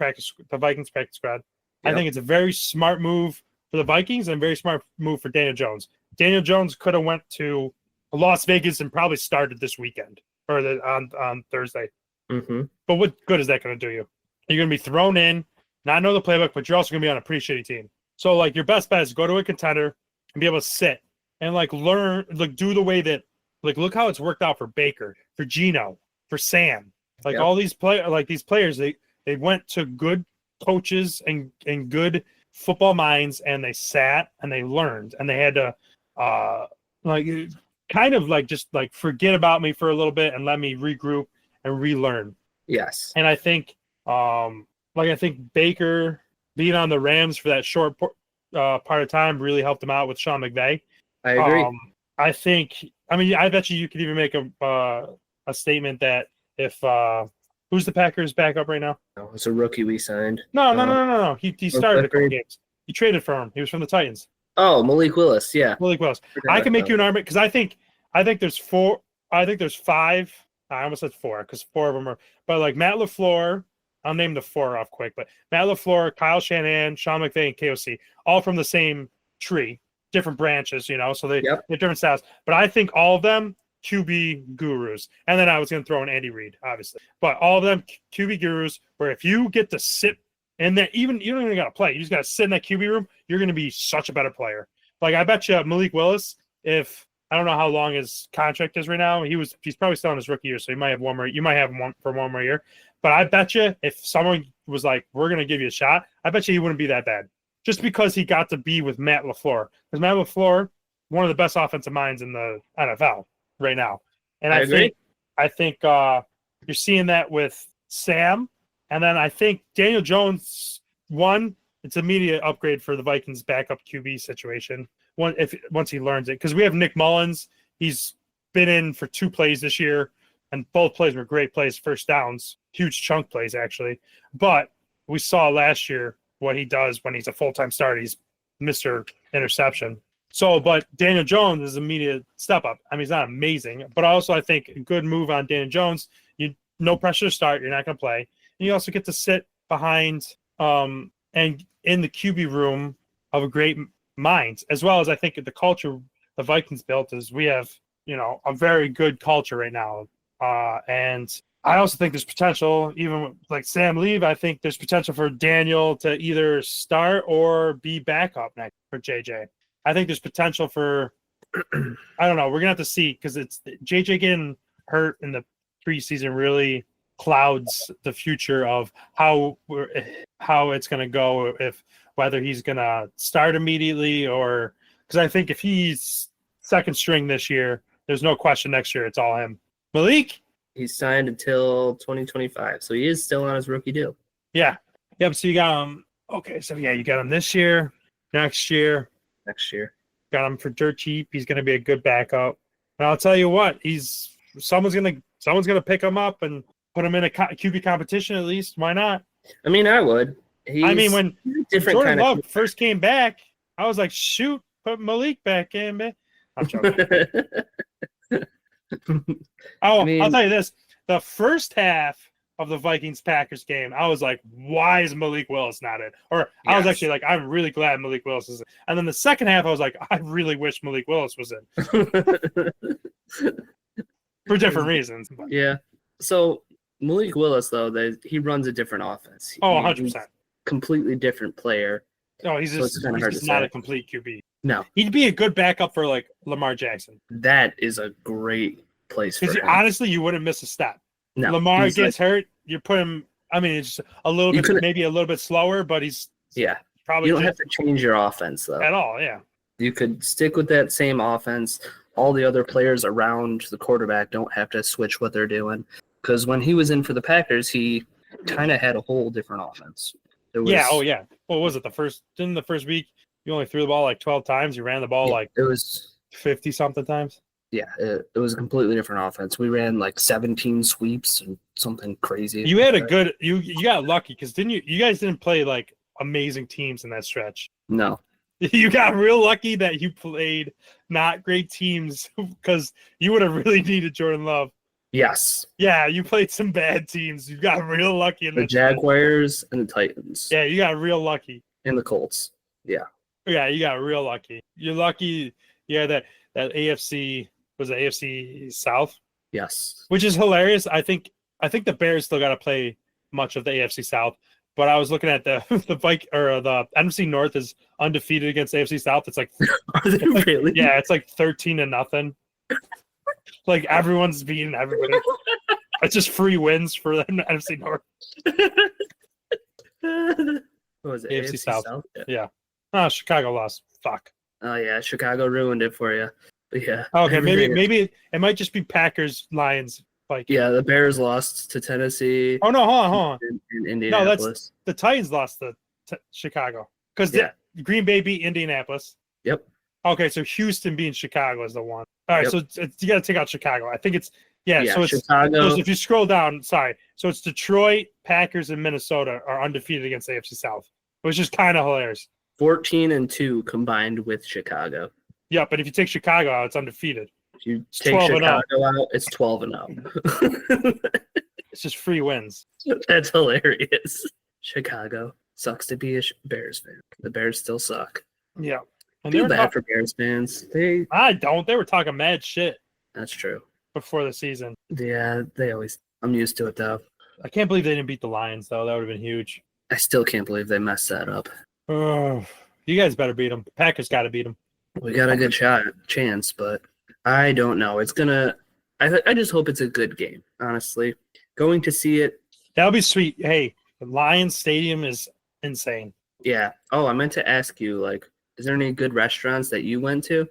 the Vikings practice squad. Yep. I think it's a very smart move for the Vikings and a very smart move for Daniel Jones. Daniel Jones could have went to Las Vegas and probably started this weekend or on Thursday. Mm-hmm. But what good is that going to do you? You're going to be thrown in, not know the playbook, but you're also going to be on a pretty shitty team. So, like, your best bet is go to a contender and be able to sit and, like, learn, like, do the way that, like, look how it's worked out for Baker, for Geno, for Sam. Like, all these players, they went to good coaches and good football minds, and they sat and they learned, and they had to, kind of, like, just, like, forget about me for a little bit and let me regroup and relearn. Yes. And I think, I think Baker being on the Rams for that short part of time really helped him out with Sean McVay. I agree. I bet you could even make a statement that if who's the Packers backup right now? No, it's a rookie we signed. No. He started a couple games. You traded for him. He was from the Titans. Oh, Malik Willis. Yeah. Malik Willis. I can make you an argument because I think there's four. I think there's five. I almost said four because four of them are. But like Matt LaFleur, I'll name the four off quick. But Matt LaFleur, Kyle Shanahan, Sean McVay, and KOC, all from the same tree, different branches. So they have different styles. But I think all of them QB gurus. And then I was going to throw in Andy Reid, obviously. But all of them QB gurus, where if you get to sit in that, even you don't even got to play. You just got to sit in that QB room. You're going to be such a better player. Like I bet you Malik Willis, if I don't know how long his contract is right now. He's probably still in his rookie year, so he might have one more. You might have one for one more year. But I bet you if someone was like, "We're going to give you a shot," I bet you he wouldn't be that bad, just because he got to be with Matt LaFleur. Because Matt LaFleur, one of the best offensive minds in the NFL right now, and I think you're seeing that with Sam, and then I think Daniel Jones. It's immediate upgrade for the Vikings backup QB situation. Once he learns it, because we have Nick Mullins. He's been in for 2 plays this year, and both plays were great plays, first downs, huge chunk plays actually. But we saw last year what he does when he's a full-time starter. He's Mr. Interception. So, but Daniel Jones is immediate step up. I mean, he's not amazing, but also I think a good move on Daniel Jones. No pressure to start. You're not going to play. And you also get to sit behind and in the QB room of a great minds, as well as I think the culture the Vikings built is we have, a very good culture right now. And I also think there's potential, even with, like Sam leave, I think there's potential for Daniel to either start or be backup next for JJ. I think there's potential for, I don't know, we're going to have to see because it's JJ getting hurt in the preseason really clouds the future of how it's going to go, whether he's going to start immediately or because I think if he's second string this year, there's no question next year it's all him. Malik? He's signed until 2025, so he is still on his rookie deal. Yeah. Yep, so you got him. Okay, so yeah, you got him this year, next year. Got him for dirt cheap. He's going to be a good backup. And I'll tell you what, someone's going to pick him up and put him in a QB competition at least. Why not? I mean, I would. When Jordan Love first came back, I was like, shoot, put Malik back in, man. I'm joking. I'll tell you this. The first half of the Vikings-Packers game, I was like, why is Malik Willis not in? Or I was actually like, I'm really glad Malik Willis is in. And then the second half, I was like, I really wish Malik Willis was in. For different reasons. But. Yeah. So Malik Willis, though, he runs a different offense. 100%. Completely different player. Oh, he's just not a complete QB. No. He'd be a good backup for, like, Lamar Jackson. That is a great place for him. Honestly, you wouldn't miss a step. No. Lamar gets hurt, you put him, I mean, it's a little bit, maybe a little bit slower, but he's probably. You don't have to change your offense, though. At all, yeah. You could stick with that same offense. All the other players around the quarterback don't have to switch what they're doing. Because when he was in for the Packers, he kind of had a whole different offense. What was it? Didn't the first week you only threw the ball like 12 times? You ran the ball it was 50 something times. Yeah, it was a completely different offense. We ran like 17 sweeps and something crazy. You had a good you got lucky because didn't you guys didn't play like amazing teams in that stretch. No. You got real lucky that you played not great teams because you would have really needed Jordan Love. Yes. Yeah, you played some bad teams. You got real lucky in The Jaguars and the Titans. Yeah, you got real lucky. And the Colts. Yeah. Yeah, you got real lucky. You're lucky. Yeah, that AFC was the AFC South. Yes. Which is hilarious. I think the Bears still got to play much of the AFC South. But I was looking at the the NFC North is undefeated against the AFC South. It's like, Are they really? Yeah, it's like 13-0. Like everyone's beating everybody. It's just free wins for the NFC North. What was it? AFC South. Yeah. Oh, Chicago lost. Fuck. Oh yeah, Chicago ruined it for you. But yeah. Okay, maybe it might just be Packers, Lions. Like yeah, the Bears lost to Tennessee. Oh no, hold on. In Indianapolis. No, that's the Titans lost to Chicago because Green Bay beat Indianapolis. Yep. Okay, so Houston beating Chicago is the one. All right, so you got to take out Chicago. I think it's so it's Chicago. So if you scroll down, so it's Detroit, Packers, and Minnesota are undefeated against the AFC South, which is kind of hilarious. 14-2 combined with Chicago. Yeah, but if you take Chicago out, it's undefeated. If you take Chicago out, it's 12-0. It's just free wins. That's hilarious. Chicago sucks to be a Bears fan. The Bears still suck. Yeah. And feel bad for Bears fans. I don't. They were talking mad shit. That's true. Before the season. Yeah, they always. I'm used to it though. I can't believe they didn't beat the Lions though. That would have been huge. I still can't believe they messed that up. Oh, you guys better beat them. Packers got to beat them. We got a good chance, but I don't know. It's gonna. I just hope it's a good game. Honestly, going to see it. That'll be sweet. Hey, the Lions Stadium is insane. Yeah. Oh, I meant to ask you. Like, is there any good restaurants that you went to?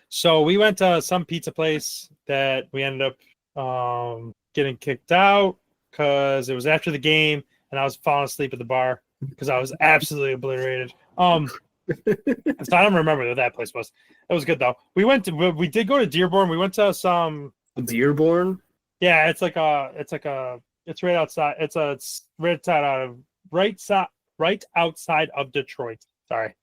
So we went to some pizza place that we ended up getting kicked out because it was after the game and I was falling asleep at the bar because I was absolutely obliterated. So I don't remember what that place was. It was good though. We did go to Dearborn. We went to some Dearborn. Yeah, it's right outside. It's right outside of Detroit. Sorry.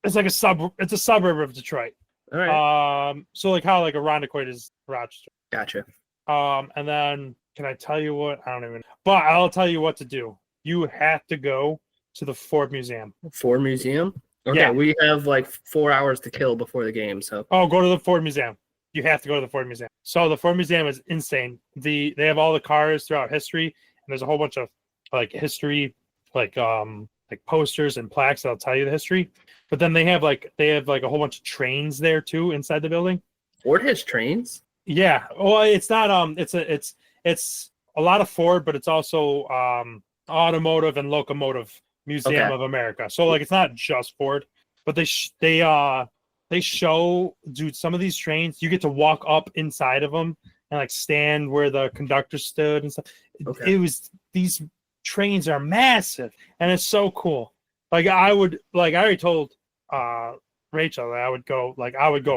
It's like a suburb of Detroit. All right. So like how like Irondequoit is Rochester. Gotcha. And then can I tell you what? I don't even. But I'll tell you what to do. You have to go to the Ford Museum. Ford Museum? Okay, yeah. We have like 4 hours to kill before the game, so. Oh, go to the Ford Museum. You have to go to the Ford Museum. So the Ford Museum is insane. They have all the cars throughout history, and there's a whole bunch of like history, like posters and plaques that'll tell you the history. But then they have like a whole bunch of trains there too inside the building. Ford has trains? Yeah. Well, it's not it's a lot of Ford, but it's also automotive and locomotive Museum of America. So like it's not just Ford, but they show, dude, some of these trains you get to walk up inside of them and like stand where the conductor stood and stuff. Okay. These trains are massive and it's so cool. Like I already told Rachel that I would go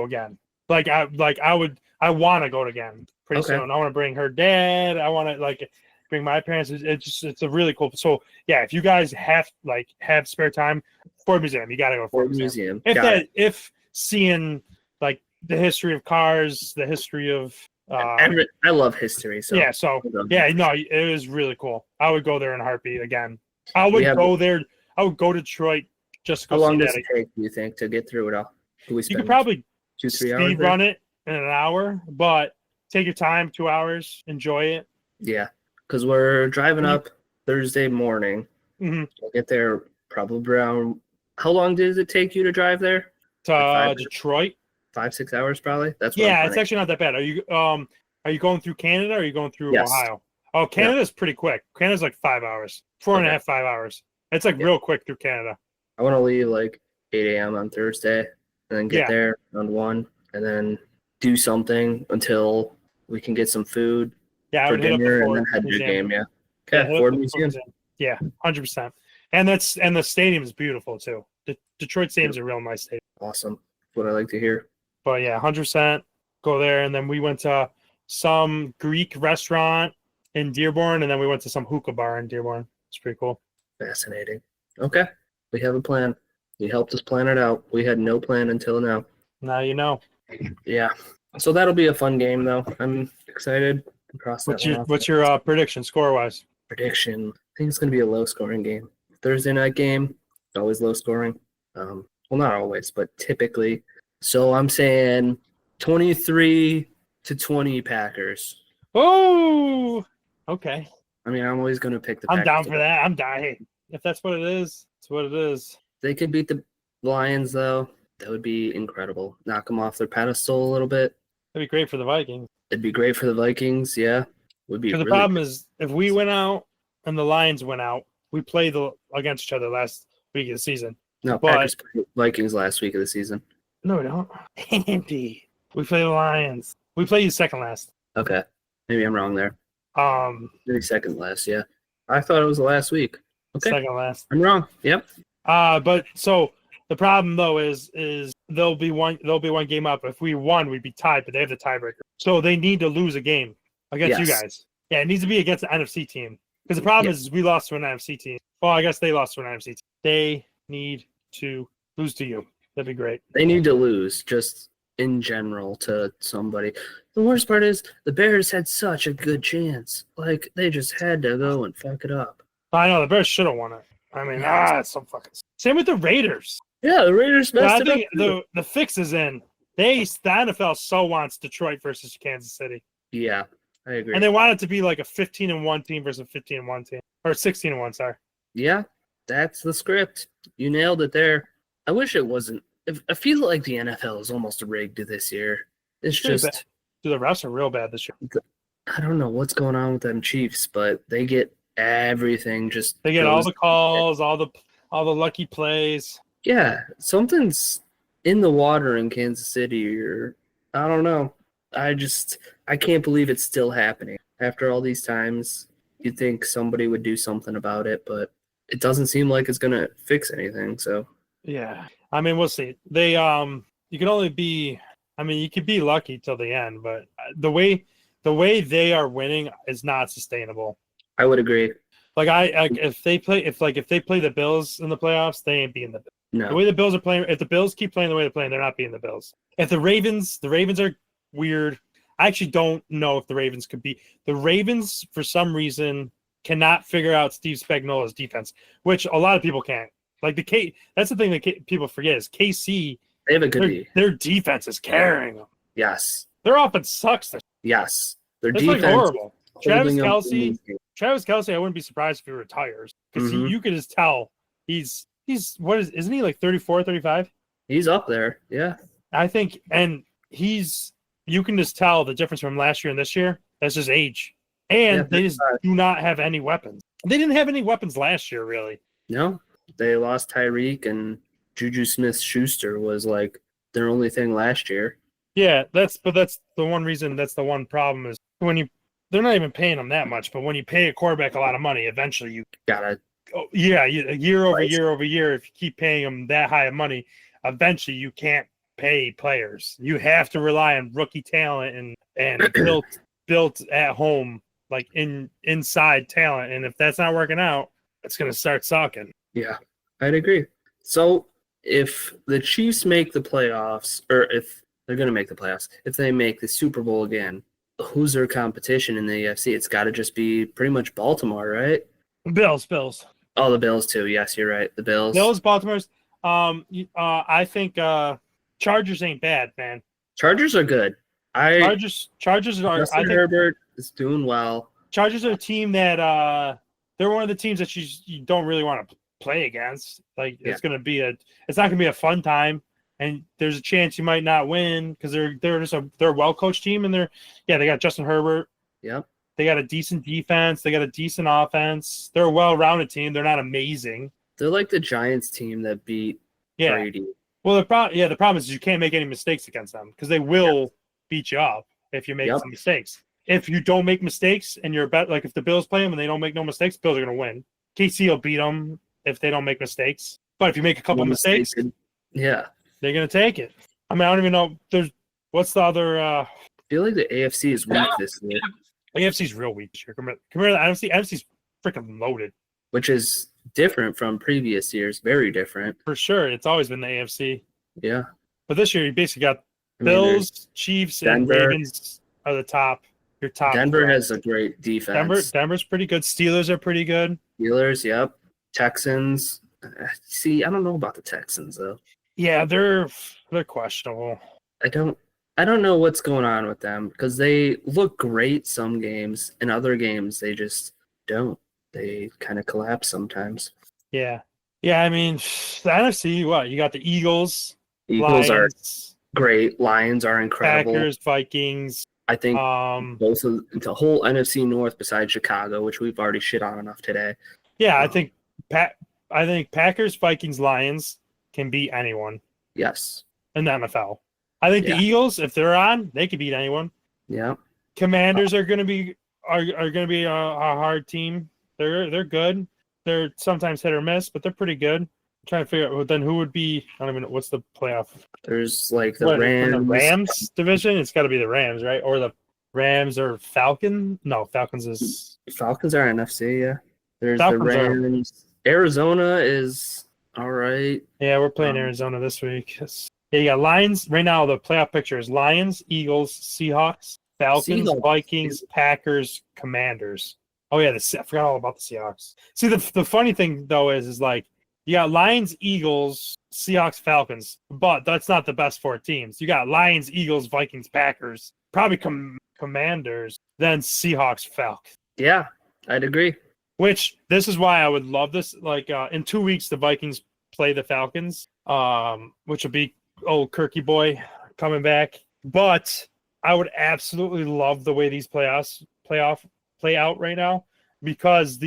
again. I want to go again pretty soon. I want to bring her dad. I want to bring my parents. It's a really cool. So yeah, if you guys have spare time, Ford Museum, you got to go to Ford Museum. If seeing like the history of cars, the history of I love history. So yeah, it was really cool. I would go there in a heartbeat again. I would go there. I would go to Detroit just to go. How long does it take, do you think, to get through it all? You could probably 2-3 hours. Speed run it in an hour, but take your time, 2 hours, enjoy it. Yeah, because we're driving up Thursday morning. Mm-hmm. We'll get there probably around. How long does it take you to drive there? To Detroit. 5-6 hours probably. That's it's actually not that bad. Are you going through Canada or are you going through Ohio? Oh, Canada's pretty quick. Canada's like 5 hours, 4.5, 5 hours. It's like real quick through Canada. I want to leave like 8 a.m. on Thursday and then get there around 1 and then do something until we can get some food for dinner and then head to the game. Yeah. Okay. Ford Museum. Yeah, 100%. And the stadium is beautiful too. The Detroit Stadium's a real nice stadium. Awesome. What I like to hear. But yeah, 100% go there. And then we went to some Greek restaurant in Dearborn, and then we went to some hookah bar in Dearborn. It's pretty cool. Fascinating. Okay. We have a plan. You helped us plan it out. We had no plan until now. Now you know. Yeah. So that'll be a fun game, though. I'm excited to cross that one off. What's your prediction score-wise? Prediction. I think it's going to be a low-scoring game. Thursday night game, always low-scoring. Well, not always, but typically. So I'm saying 23-20 Packers. Oh, okay. I mean, I'm always going to pick the I'm Packers. down for that. I'm down. Hey, if that's what it is, it's what it is. They could beat the Lions, though. That would be incredible. Knock them off their pedestal a little bit. That'd be great for the Vikings. It'd be great for the Vikings, yeah. Would be. Because Really the problem good. is, if we went out and the Lions went out, we played against each other last week of the season. No, but- Packers played Vikings last week of the season. No, we don't. Andy, we play the Lions. We play you second last. Okay, maybe I'm wrong there. Maybe second last. Yeah, I thought it was the last week. Okay, Second last. I'm wrong. Yep. But so the problem though is they'll be one game up. If we won, we'd be tied, but they have the tiebreaker. So they need to lose a game against you Yes. guys. Yeah, it needs to be against the NFC team. Because the problem is we lost to an NFC team. Well, I guess they lost to an NFC team. They need to lose to you. That'd be great. They need to lose just in general to somebody. The worst part is the Bears had such a good chance. Like they just had to go and fuck it up. I know the Bears should have won it. I mean, it's so fucking. Same with the Raiders. Yeah, the Raiders But I messed think it up. the fix is in. The NFL so wants Detroit versus Kansas City. Yeah, I agree. And they want it to be like a 15-1 team versus a 15-1 team. Or 16-1, sorry. Yeah, that's the script. You nailed it there. I wish it wasn't. I feel like the NFL is almost rigged this year. It's Pretty just, bad. Dude, the refs are real bad this year. I don't know what's going on with them Chiefs, but they get everything just. They get all goes- the calls, all the lucky plays. Yeah, something's in the water in Kansas City, or I don't know. I can't believe it's still happening. After all these times, you'd think somebody would do something about it, but it doesn't seem like it's gonna fix anything. So Yeah. I mean, we'll see. They you can only be you could be lucky till the end, but the way they are winning is not sustainable. I would agree. Like if they play the Bills in the playoffs, they ain't beating the Bills. No. The way the Bills are playing, if the Bills keep playing the way they're playing, they're not beating the Bills. If the Ravens are weird. I actually don't know if the Ravens could be. The Ravens, for some reason, cannot figure out Steve Spagnuolo's defense, which a lot of people can't. Like that's the thing that people forget is KC. They have a good D. Their defense is carrying them. Yes. Their offense sucks. Yes. Their It's defense like horrible. Travis holding them Kelce, in these games. I wouldn't be surprised if he retires because Mhm. you could just tell he's isn't he like 34, 35? He's up there. Yeah. I think, and you can just tell the difference from last year and this year. That's just age. And Yeah, they just do not have any weapons. They didn't have any weapons last year, really. No. They lost Tyreek, and Juju Smith-Schuster was like their only thing last year. Yeah, that's the one reason. That's the one problem is they're not even paying them that much. But when you pay a quarterback a lot of money, eventually you Gotta. year over year, if you keep paying them that high of money, eventually you can't pay players. You have to rely on rookie talent and built at home, like inside talent. And if that's not working out, it's gonna start sucking. Yeah, I'd agree. So if the Chiefs make the playoffs, or if they're going to make the playoffs, if they make the Super Bowl again, who's their competition in the AFC? It's got to just be pretty much Baltimore, right? Bills. Oh, the Bills too. Yes, you're right. The Bills. Baltimore's. I think Chargers ain't bad, man. Chargers are good. Chargers are. Justin I think Herbert is doing well. Chargers are a team that they're one of the teams that you don't really want to play against. Like it's not gonna be a fun time, and there's a chance you might not win because they're a well coached team, and they got Justin Herbert. Yep. They got a decent defense. They got a decent offense. They're a well rounded team. They're not amazing. They're like the Giants team that beat Brady. Well, the problem is you can't make any mistakes against them because they will beat you up if you make some mistakes. If you don't make mistakes and you're like if the Bills play them and they don't make no mistakes, Bills are going to win. KC will beat them if they don't make mistakes. But if you make a couple mistakes, yeah, they're going to take it. I mean, I don't even know. What's the other? I feel like the AFC is weak this year, AFC's real weak this year. Compared to the NFC. NFC's freaking loaded which is different from previous years. Very different. for sure. It's always been the AFC, Yeah. but this year you basically got I mean, there's Bills, Chiefs, and Denver. Ravens are the top. Your top. Denver three. has a great defense. Denver's pretty good. Steelers are pretty good. Steelers, yep. Texans. See, I don't know about the Texans though. Yeah, they're questionable. I don't know what's going on with them because they look great some games, and other games they just don't. They kind of collapse sometimes. Yeah. I mean, the NFC. What you got? The Eagles. Eagles are Lions, great. Lions are incredible. Packers, Vikings. I think both of the whole NFC North besides Chicago, which we've already shit on enough today. Yeah, I think Packers, Vikings, Lions can beat anyone Yes. in the NFL. I think the Eagles, if they're on, they can beat anyone. Yeah. Commanders are going to be a hard team. They're good. They're sometimes hit or miss, but they're pretty good. I'm trying to figure out then who would be. I don't even know what's the playoff. There's like the Rams. The Rams division. It's got to be the Rams, right? Or the Rams or Falcon. No, Falcons are NFC. Yeah. There's Falcons the Rams. Arizona is all right. Yeah, we're playing Arizona this week. Yeah, you got Lions. Right now, the playoff picture is Lions, Eagles, Seahawks, Falcons, Vikings, Packers, Commanders. Oh, yeah, I forgot all about the Seahawks. See, the funny thing, though, is like you got Lions, Eagles, Seahawks, Falcons, but that's not the best four teams. You got Lions, Eagles, Vikings, Packers, probably Commanders, then Seahawks, Falcons. Yeah, I'd agree. Which, this is why I would love this. Like, in 2 weeks, the Vikings play the Falcons, which will be old Kirky boy coming back. But I would absolutely love the way these play out right now, because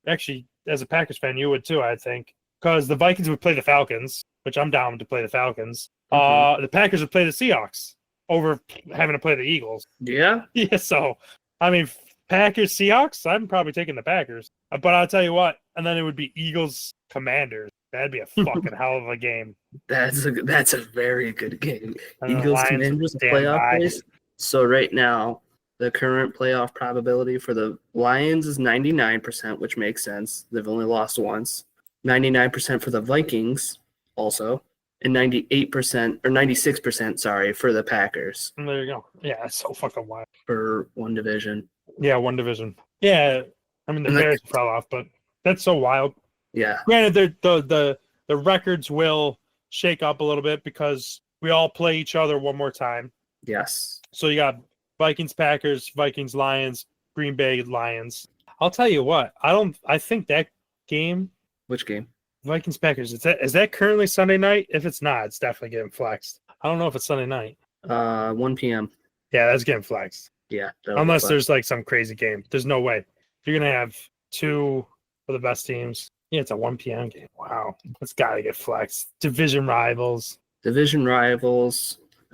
actually, as a Packers fan, you would too, I think, because the Vikings would play the Falcons, which I'm down to play the Falcons. The Packers would play the Seahawks over having to play the Eagles. Yeah. Yeah. So, I mean, Packers, Seahawks, I'm probably taking the Packers. But I'll tell you what, and then it would be Eagles, Commanders. That'd be a fucking hell of a game. That's a very good game. Eagles, Commanders, playoff race. So right now, the current playoff probability for the Lions is 99%, which makes sense. They've only lost once. 99% for the Vikings, also, and 98% or 96%, sorry, for the Packers. And there you go. Yeah, it's so fucking wild. For one division. Yeah, one division. Yeah, I mean the Bears fell off, but that's so wild. Yeah. Granted, the records will shake up a little bit because we all play each other one more time. Yes. So you got Vikings, Packers, Vikings, Lions, Green Bay, Lions. I'll tell you what. I think that game. Which game? Vikings, Packers. Is that currently Sunday night? If it's not, it's definitely getting flexed. I don't know if it's Sunday night. 1 p.m. Yeah, that's getting flexed. Yeah. Unless there's like some crazy game. There's no way. You're going to have two of the best teams. Yeah, it's a 1 p.m. game. Wow. It's got to get flexed. Division rivals. I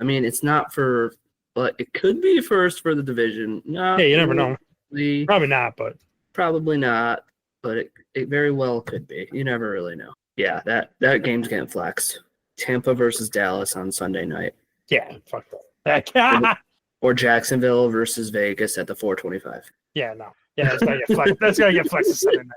mean, it's not for, but it could be first for the division. No, yeah, you never know. Probably not, but. Probably not, but it very well could be. You never really know. Yeah, that game's getting flexed. Tampa versus Dallas on Sunday night. Yeah, fuck that. Or Jacksonville versus Vegas at the 4:25. Yeah, no. Yeah, that's gotta get flexed. That's gotta get flexed Sunday night.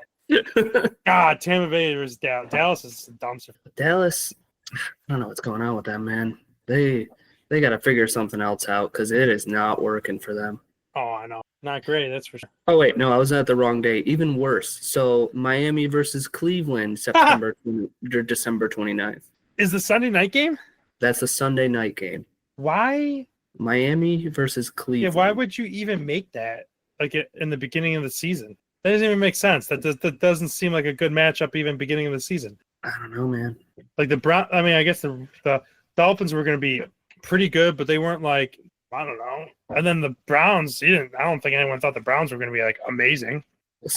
God, Tampa Bay versus Dallas. Dallas is a dumpster. Dallas, I don't know what's going on with them, man. They got to figure something else out because it is not working for them. Oh, I know. Not great, that's for sure. Oh, wait, no, I was at the wrong day. Even worse. So Miami versus Cleveland, December 29th. Is the Sunday night game? That's the Sunday night game. Why? Miami versus Cleveland. Yeah, why would you even make that like in the beginning of the season? That doesn't even make sense. That doesn't seem like a good matchup even beginning of the season. I don't know, man. Like I guess the Dolphins were going to be pretty good, but they weren't like, I don't know. And then the Browns, I don't think anyone thought the Browns were going to be like amazing.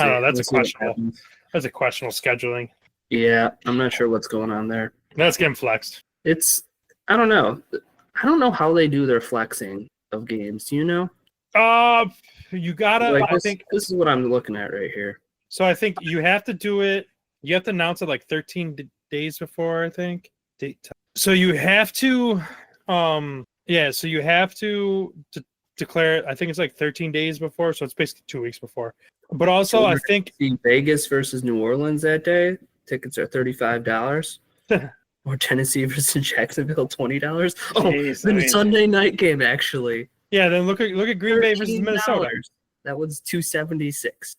I don't know. That's a questionable scheduling. Yeah, I'm not sure what's going on there. That's getting flexed. I don't know. I don't know how they do their flexing of games. Do you know? You gotta. I think this is what I'm looking at right here. So I think you have to do it. You have to announce it like 13 days before. I think. So you have to. Yeah, so you have to declare it. I think it's like 13 days before, so it's basically 2 weeks before. But also, I think see Vegas versus New Orleans that day. Tickets are $35. Or Tennessee versus Jacksonville, $20. Jeez, The Sunday night game actually. Yeah, then look at Green Bay versus Minnesota. That was $276.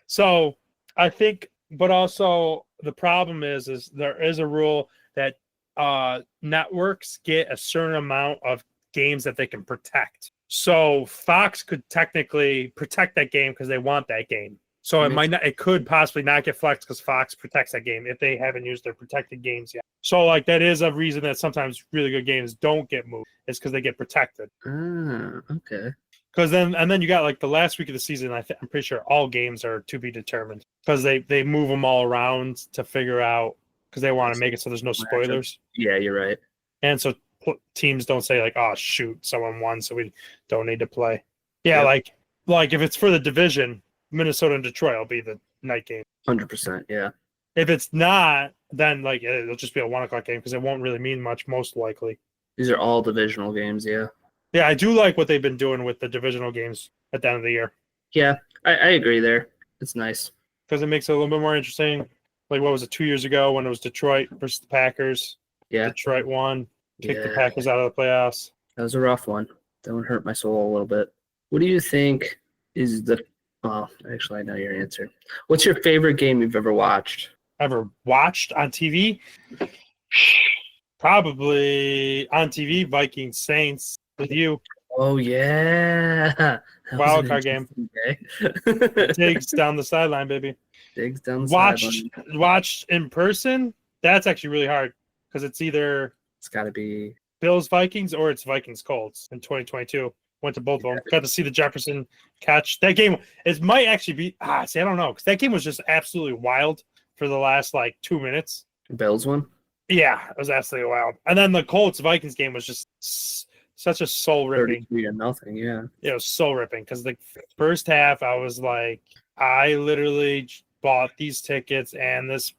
So I think, but also the problem is there is a rule that networks get a certain amount of games that they can protect. So Fox could technically protect that game because they want that game. So it could possibly not get flexed because Fox protects that game if they haven't used their protected games yet. So like that is a reason that sometimes really good games don't get moved. It's because they get protected. Okay. Because then you got like the last week of the season. I'm pretty sure all games are to be determined because they move them all around to figure out because they want to make it so there's no spoilers. Yeah, you're right. And so teams don't say like, oh shoot, someone won, so we don't need to play. Yeah, yep. like if it's for the division, Minnesota and Detroit will be the night game. 100%. Yeah. If it's not, then like it'll just be a 1:00 game because it won't really mean much, most likely. These are all divisional games. Yeah. Yeah, I do like what they've been doing with the divisional games at the end of the year. Yeah, I agree there. It's nice because it makes it a little bit more interesting. Like what was it 2 years ago when it was Detroit versus the Packers? Yeah, Detroit won, kicked the Packers out of the playoffs. That was a rough one. That one hurt my soul a little bit. What do you think is the? Well, actually, I know your answer. What's your favorite game you've ever watched? Ever watched on TV? Probably on TV, Vikings Saints with you. Oh yeah, wild card game. Diggs down the sideline, baby. Diggs down the sideline. Watched in person. That's actually really hard because it's got to be Bills Vikings or it's Vikings Colts in 2022. Went to both of them. Got to see the Jefferson catch. That game, it might actually be. See, I don't know because that game was just absolutely wild for the last like 2 minutes. Bills one. Yeah, it was absolutely wild. And then the Colts Vikings game was just such a soul ripping. 33-0. Yeah. It was soul ripping because the first half I was like, I literally bought these tickets and this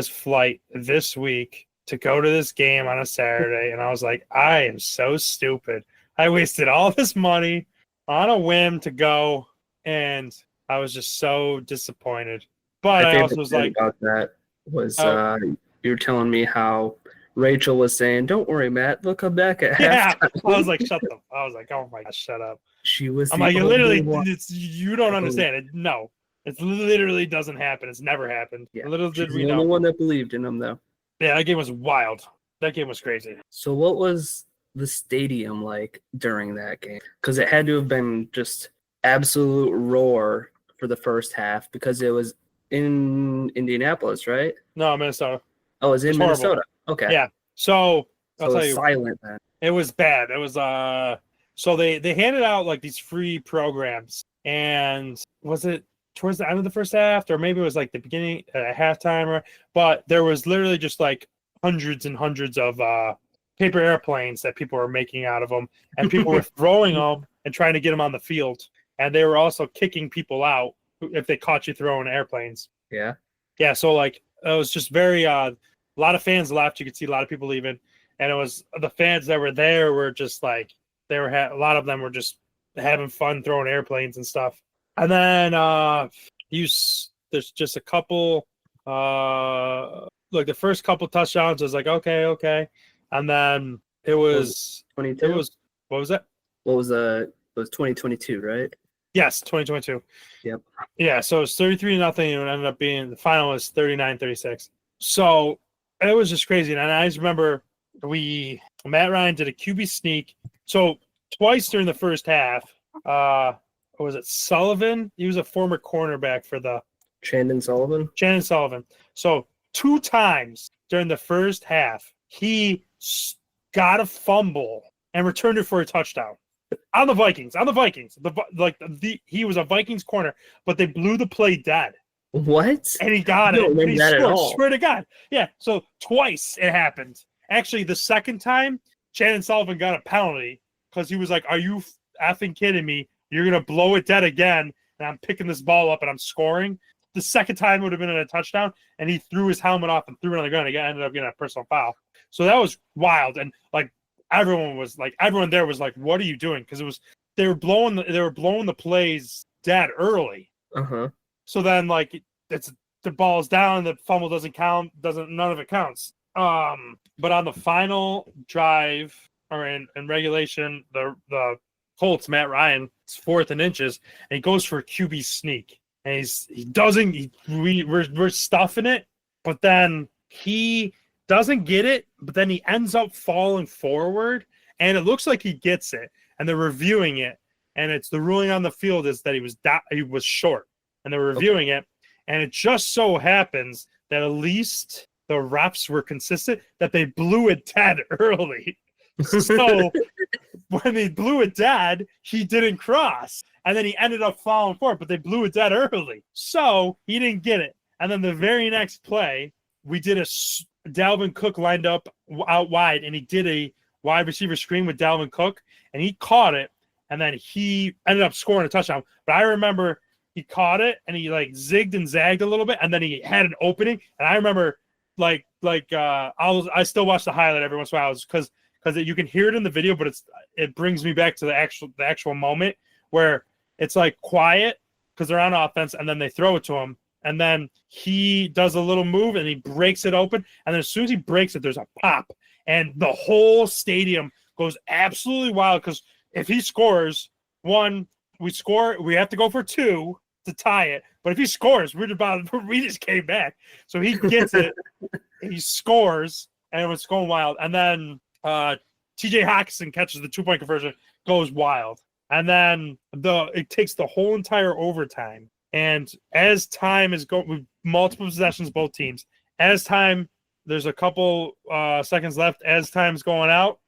flight this week to go to this game on a Saturday, and I was like, I am so stupid. I wasted all this money on a whim to go, and I was just so disappointed. But I also was like, about that was you were telling me how Rachel was saying, "Don't worry, Matt, they'll come back at halftime." I was like, I was like, oh my gosh, shut up. She was. I'm like, you don't understand it. No, it literally doesn't happen. It's never happened. Yeah. Little did we know. The only one that believed in him, though. Yeah, that game was wild. That game was crazy. So, what was the stadium like during that game? Because it had to have been just absolute roar for the first half because it was in Indianapolis, right? No, Minnesota. Oh, it was in Minnesota. Okay. Yeah. So I'll tell you, silent then. It was bad. It was so they handed out like these free programs, and was it towards the end of the first half, or maybe it was like the beginning at halftime, but there was literally just like hundreds and hundreds of paper airplanes that people were making out of them, and people were throwing them and trying to get them on the field, and they were also kicking people out if they caught you throwing airplanes. Yeah. Yeah. So like it was just very a lot of fans left. You could see a lot of people leaving. And it was the fans that were there were just like a lot of them were just having fun throwing airplanes and stuff. And then there's just a couple like the first couple touchdowns was like okay, and then it was 22. It was what was that? What was it was 2022, right? Yes, 2022. Yep. Yeah, so it was 33-0, and it ended up being the final was 39-36. So it was just crazy, and I just remember. Matt Ryan did a QB sneak. So twice during the first half, was it Sullivan? He was a former cornerback for the Chandon Sullivan. So 2 times during the first half, he got a fumble and returned it for a touchdown on the Vikings. He was a Vikings corner, but they blew the play dead. What? And he got it. And he scored. Swear to God. Yeah. So twice it happened. Actually, the second time, Shannon Sullivan got a penalty because he was like, are you effing kidding me? You're going to blow it dead again, and I'm picking this ball up, and I'm scoring. The second time would have been a touchdown, and he threw his helmet off and threw it on the ground. He ended up getting a personal foul. So that was wild. And, like, everyone there was like, what are you doing? Because they were blowing the plays dead early. So then like the ball's down, the fumble doesn't count, none of it counts. But on the final drive or in regulation, the Colts, Matt Ryan, it's 4th and inches, and he goes for a QB sneak. And we're stuffing it, but then he doesn't get it, but then he ends up falling forward, and it looks like he gets it, and they're reviewing it, and it's the ruling on the field is that he was short, and they're reviewing it, and it just so happens that at least the refs were consistent that they blew it dead early. So when they blew it dead, he didn't cross. And then he ended up falling forward, but they blew it dead early. So he didn't get it. And then the very next play, we did Dalvin Cook lined up out wide, and he did a wide receiver screen with Dalvin Cook, and he caught it, and then he ended up scoring a touchdown. But I remember he caught it, and he like zigged and zagged a little bit, and then he had an opening. And I remember I still watch the highlight every once in a while because you can hear it in the video, but it brings me back to the actual moment where it's like quiet because they're on offense, and then they throw it to him, and then he does a little move and he breaks it open, and then as soon as he breaks it, there's a pop, and the whole stadium goes absolutely wild because if he scores one, we have to go for 2 to tie it, but if he scores, we just came back, so he gets it, he scores, and it was going wild, and then TJ Hawkinson catches the 2-point conversion, goes wild. And then it takes the whole entire overtime. And as time is going, with multiple possessions, both teams, as time, there's a couple seconds left. As time's going out,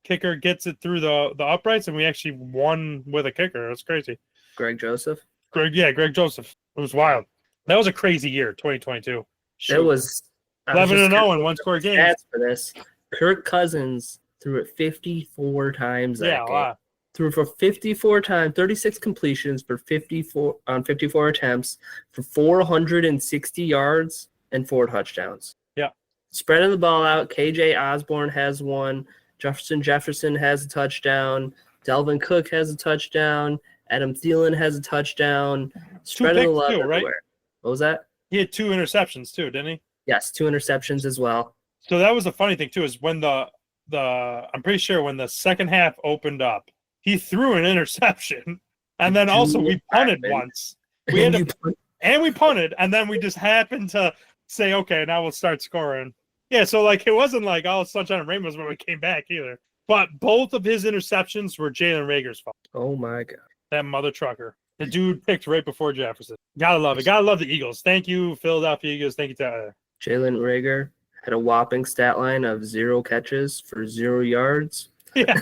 kicker gets it through the uprights, and we actually won with a kicker. That's crazy. Greg Joseph. Greg Joseph. It was wild. That was a crazy year, 2022. Shoot. It was 11-0 in one-score games. For this, Kirk Cousins threw it 54 times that game. Wow. Threw for 54 times, 36 completions for 54 attempts for 460 yards and 4 touchdowns. Yeah. Spreading the ball out, KJ Osborne has one. Jefferson has a touchdown. Dalvin Cook has a touchdown. Adam Thielen has a touchdown. Spreading the love everywhere. Right? What was that? He had 2 interceptions too, didn't he? Yes, 2 interceptions as well. So that was the funny thing too, is when I'm pretty sure when the second half opened up, he threw an interception, and then also we punted once. We punted, and then we just happened to say, okay, now we'll start scoring. Yeah, so like it wasn't like all sunshine and rainbows when we came back either. But both of his interceptions were Jalen Reagor's fault. Oh my god, that mother trucker! The dude picked right before Jefferson. Gotta love it. Gotta love the Eagles. Thank you, Philadelphia Eagles. Thank you, Tyler. Jalen Reagor had a whopping stat line of 0 catches for 0 yards. Yeah,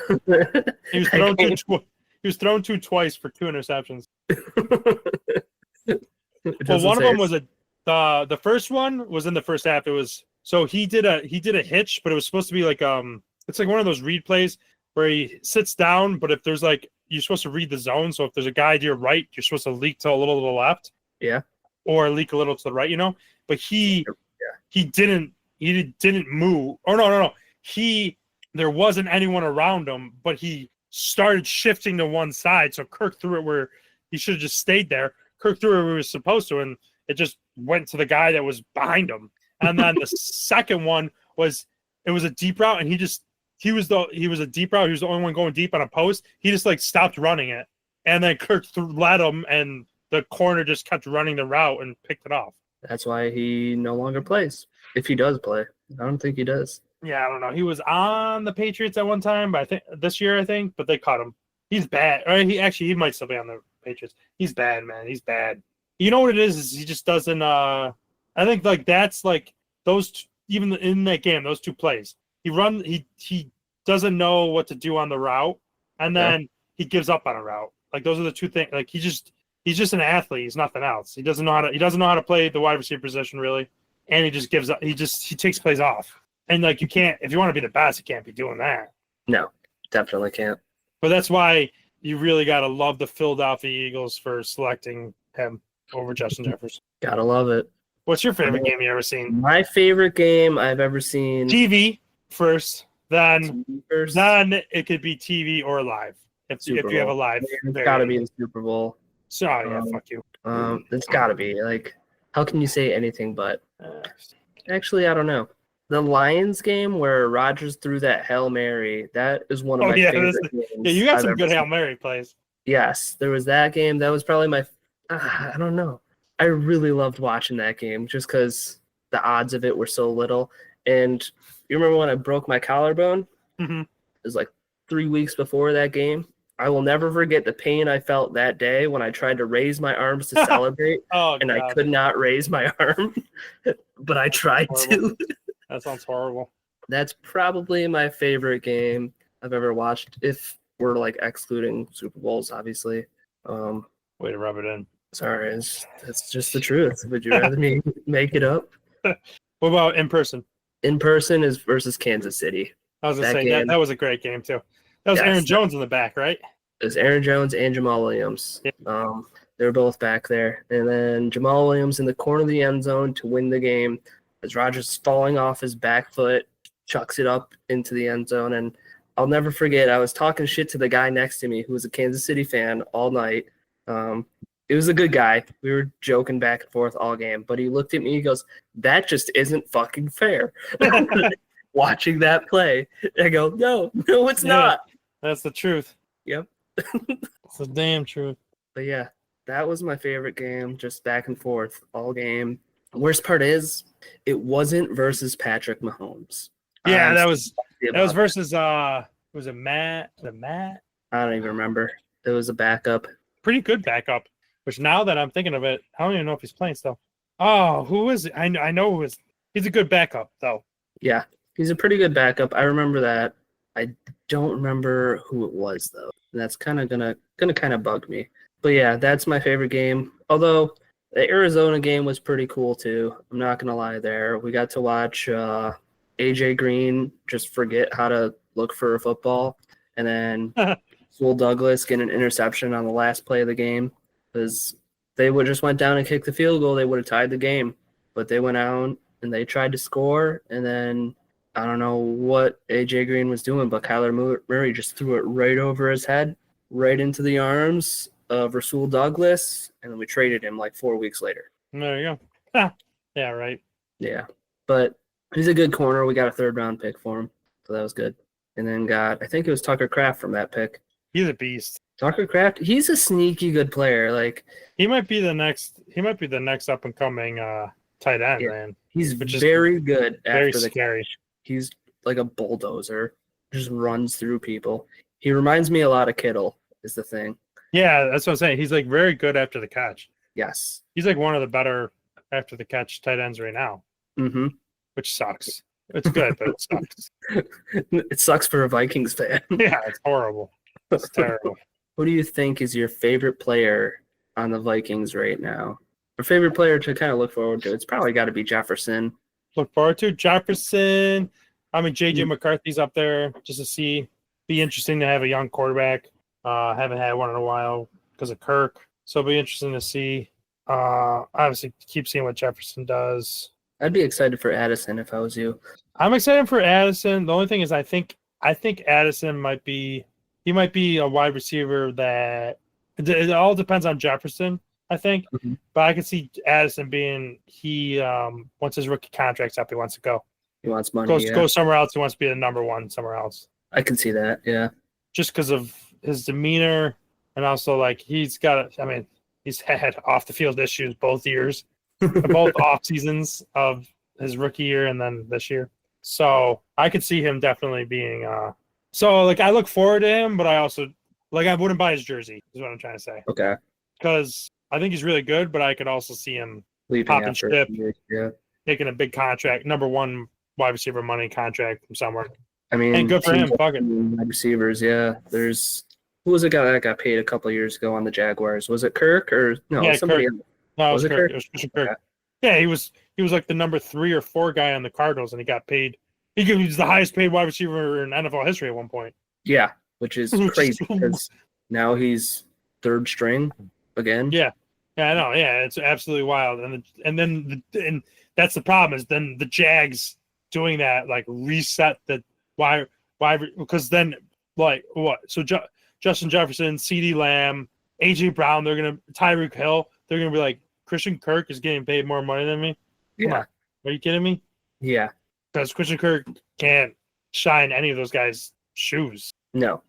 he was thrown to twice for 2 interceptions. Well, one of them was the first one was in the first half. It was so he did a hitch, but it was supposed to be like it's like one of those read plays where he sits down, but if there's like you're supposed to read the zone, so if there's a guy to your right, you're supposed to leak to a little to the left, yeah, or leak a little to the right, But he didn't move. Or no. There wasn't anyone around him, but he started shifting to one side. So Kirk threw it where he should have just stayed there. Kirk threw it where he was supposed to, and it just went to the guy that was behind him. And then the second one was a deep route, and he was a deep route. He was the only one going deep on a post. He just like stopped running it, and then Kirk led him, and the corner just kept running the route and picked it off. That's why he no longer plays. If he does play, I don't think he does. Yeah, I don't know. He was on the Patriots at one time, but this year, but they cut him. He's bad. Or he might still be on the Patriots. He's bad, man. He's bad. You know what it is he just doesn't. I think like that's like those even in that game, those 2 plays. He doesn't know what to do on the route, and then he gives up on a route. Like those are the 2 things. Like he's just an athlete. He's nothing else. He doesn't know how to play the wide receiver position really, and he just gives up. He takes plays off. And like you can't, if you want to be the best, you can't be doing that. No, definitely can't. But that's why you really got to love the Philadelphia Eagles for selecting him over Justin Jefferson. Gotta love it. What's your favorite game you ever seen? My favorite game I've ever seen. TV first. then First, it could be TV or live. If you have a live, it's got to be the Super Bowl. So yeah, fuck you. It's got to be like, how can you say anything but? Actually, I don't know. The Lions game where Rodgers threw that Hail Mary, that is one of my favorite games. Yeah, you got some I've good ever Hail seen. Mary plays. Yes, there was that game. That was probably my. I don't know. I really loved watching that game just because the odds of it were so little. And you remember when I broke my collarbone? Mm-hmm. It was like 3 weeks before that game. I will never forget the pain I felt that day when I tried to raise my arms to celebrate, and God. I could not raise my arm, but I tried to. That sounds horrible. That's probably my favorite game I've ever watched, if we're like excluding Super Bowls, obviously. Way to rub it in. Sorry, that's just the truth. Would you rather me make it up? What about in person? In person is versus Kansas City. I was going to say, that was a great game, too. That was Aaron Jones in the back, right? It was Aaron Jones and Jamal Williams. Yeah. They were both back there. And then Jamal Williams in the corner of the end zone to win the game as Rodgers falling off his back foot, chucks it up into the end zone. And I'll never forget, I was talking shit to the guy next to me who was a Kansas City fan all night. It was a good guy. We were joking back and forth all game. But he looked at me, he goes, "That just isn't fucking fair." Watching that play. I go, no, it's not. That's the truth. Yep. It's the damn truth. But yeah, that was my favorite game, just back and forth all game. The worst part is it wasn't versus Patrick Mahomes. Yeah, that was versus was it Matt? I don't even remember. It was a backup. Pretty good backup. Which now that I'm thinking of it, I don't even know if he's playing still. Oh, who is it? I know who is. He's a good backup though. Yeah, he's a pretty good backup. I remember that. I don't remember who it was though. That's kind of gonna kind of bug me. But yeah, that's my favorite game. Although the Arizona game was pretty cool too. I'm not gonna lie there. We got to watch AJ Green just forget how to look for a football, and then Will Douglas get an interception on the last play of the game because they would just went down and kicked the field goal. They would have tied the game, but they went out and they tried to score, and then I don't know what AJ Green was doing, but Kyler Murray just threw it right over his head, right into the arms of Rasul Douglas, and then we traded him like 4 weeks later. There you go. Yeah, right. Yeah, but he's a good corner. We got a 3rd-round pick for him, so that was good. And then I think it was Tucker Kraft from that pick. He's a beast. Tucker Kraft, he's a sneaky good player. Like he might be the next up and coming tight end, man. He's very good very after the scary. catch. He's like a bulldozer, just runs through people. He reminds me a lot of Kittle, is the thing. Yeah, that's what I'm saying. He's like very good after the catch. Yes. He's like one of the better after the catch tight ends right now. Mm-hmm. Which sucks. It's good, but it sucks. It sucks for a Vikings fan. Yeah, it's horrible. It's terrible. Who do you think is your favorite player on the Vikings right now? Or favorite player to kind of look forward to? It's probably got to be Jefferson. Look forward to Jefferson. I mean, JJ McCarthy's up there just to see. Be interesting to have a young quarterback. Haven't had one in a while because of Kirk. So it'll be interesting to see. Obviously, keep seeing what Jefferson does. I'd be excited for Addison if I was you. I'm excited for Addison. The only thing is I think Addison might be a wide receiver that it all depends on Jefferson, I think. Mm-hmm. But I can see Addison being once his rookie contract's up, he wants to go. He wants money. Go somewhere else. He wants to be the number one somewhere else. I can see that, yeah. Just because of his demeanor and also like he's had off the field issues both years. Both off seasons of his rookie year and then this year. So I could see him definitely being so like I look forward to him, but I also I wouldn't buy his jersey, is what I'm trying to say. Okay. Because I think he's really good, but I could also see him popping ship, taking a big contract, number one wide receiver money contract from somewhere. I mean, and good for him, fucking wide receivers, yeah. Who was a guy that got paid a couple of years ago on the Jaguars? Was it Kirk or no? Yeah, somebody Kirk. else? No, was it Kirk? It was Christian Kirk. Yeah, he was like the number 3 or 4 guy on the Cardinals, and he got paid. He was the highest paid wide receiver in NFL history at one point. Yeah, which is crazy because now he's 3rd string again. Yeah, I know. Yeah, it's absolutely wild. And that's the problem is then the Jags doing that like reset the why why? Because then, like, what? So Justin Jefferson, CeeDee Lamb, AJ Brown, Tyreek Hill, they're gonna be like, Christian Kirk is getting paid more money than me. Come on, are you kidding me? Yeah. Because Christian Kirk can't shine any of those guys' shoes. No,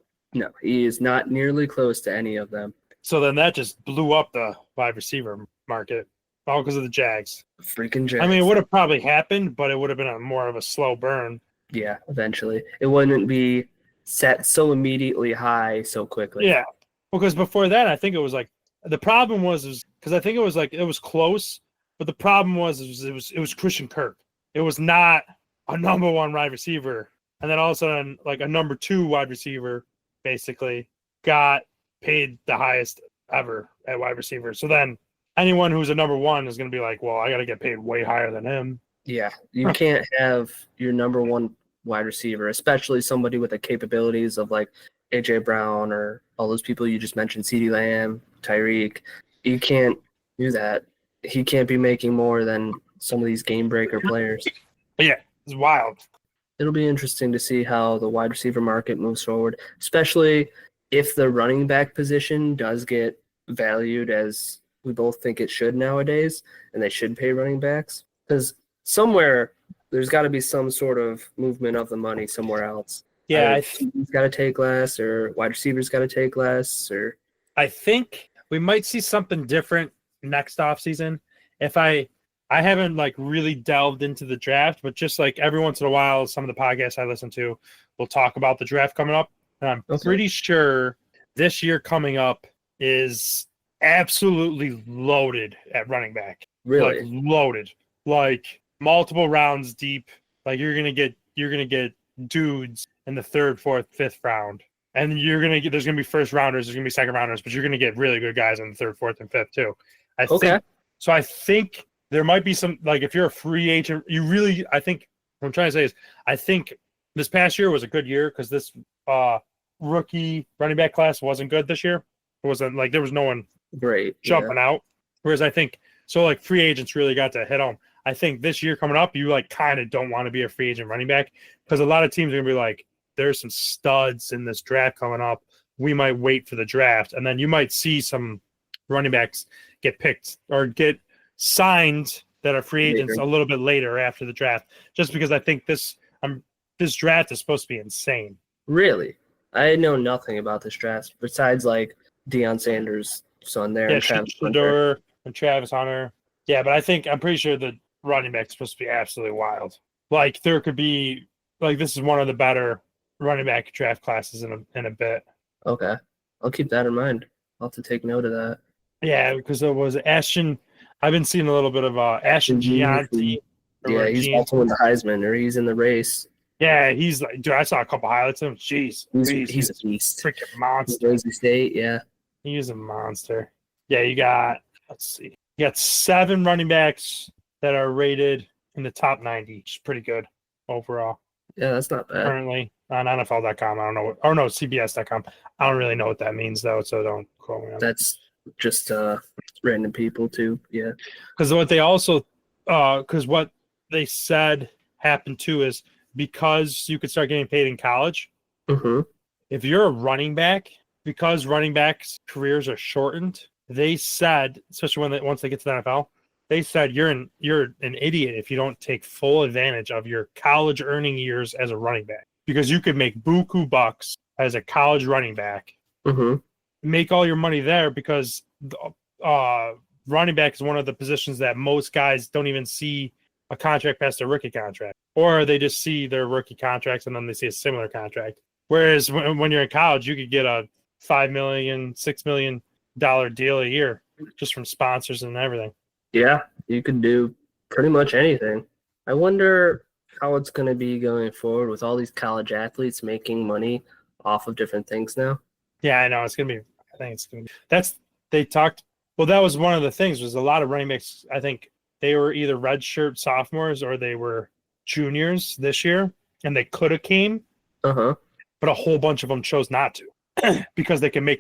he is not nearly close to any of them. So then that just blew up the wide receiver market, all because of the Jags. Freaking Jags. I mean, it would have probably happened, but it would have been more of a slow burn. Yeah, eventually. It wouldn't be set so immediately high so quickly. Yeah, because before that, I think it was like the problem was because I think it was like it was close, but the problem was it was Christian Kirk. It was not a number one wide receiver, and then all of a sudden, like a number two wide receiver, basically got paid the highest ever at wide receiver. So then anyone who's a number one is going to be like, well, I got to get paid way higher than him. Yeah, you can't have your number one wide receiver, especially somebody with the capabilities of like AJ Brown or all those people you just mentioned, CeeDee Lamb, Tyreek. You can't do that. He can't be making more than some of these game breaker players. But yeah, it's wild. It'll be interesting to see how the wide receiver market moves forward, especially if the running back position does get valued as we both think it should nowadays, and they should pay running backs. Because somewhere there's got to be some sort of movement of the money somewhere else. Yeah, he's got to take less, or wide receivers got to take less, or I think we might see something different next offseason. If I haven't like really delved into the draft, but just like every once in a while, some of the podcasts I listen to will talk about the draft coming up. And I'm pretty sure this year coming up is absolutely loaded at running back. Really? Like loaded. Like multiple rounds deep. Like you're gonna get dudes in the third, fourth, fifth round. And there's gonna be first rounders, there's gonna be second rounders, but you're gonna get really good guys in the third, fourth, and fifth too. I think there might be some, like if you're a free agent, I think what I'm trying to say is I think this past year was a good year because this rookie running back class wasn't good this year. It wasn't like there was no one great jumping out. Whereas I think so like free agents really got to hit home. I think this year coming up, you like kind of don't want to be a free agent running back because a lot of teams are gonna be like, there's some studs in this draft coming up. We might wait for the draft, and then you might see some running backs get picked or get signed that are free agents a little bit later after the draft, just because I think this draft is supposed to be insane. Really? I know nothing about this draft besides like Deion Sanders' son there. Yeah, Shedeur and Travis Hunter. Yeah, but I'm pretty sure the running back is supposed to be absolutely wild. Like there could be like this is one of the better running back draft classes in a bit. Okay, I'll keep that in mind. I'll have to take note of that. Yeah, because there was Ashton. I've been seeing a little bit of Ashton Gianti. Yeah, he's also in the Heisman, or he's in the race. Yeah, he's like, dude, I saw a couple highlights of him. Jeez, he's a beast. Freaking monster. Boise State, yeah. He's a monster. Yeah, you got 7 running backs that are rated in the top 90, which is pretty good overall. Yeah, that's not bad. Currently on NFL.com, I don't know. Oh no, CBS.com. I don't really know what that means though, so don't quote me on that's just random people too. Yeah. Because what they also because what they said happened too is because you could start getting paid in college. Mm-hmm. If you're a running back, because running backs' careers are shortened, they said, especially once they get to the NFL, they said you're an idiot if you don't take full advantage of your college earning years as a running back, because you could make buku bucks as a college running back, make all your money there because running back is one of the positions that most guys don't even see a contract past their rookie contract, or they just see their rookie contracts and then they see a similar contract. Whereas when you're in college, you could get a $5 million, $6 million deal a year just from sponsors and everything. Yeah, you could do pretty much anything. I wonder how it's going to be going forward with all these college athletes making money off of different things now. Yeah, I know. I think it's going to be. That was one of the things was a lot of running backs. I think they were either redshirt sophomores or they were juniors this year, and they could have came. But a whole bunch of them chose not to because they can make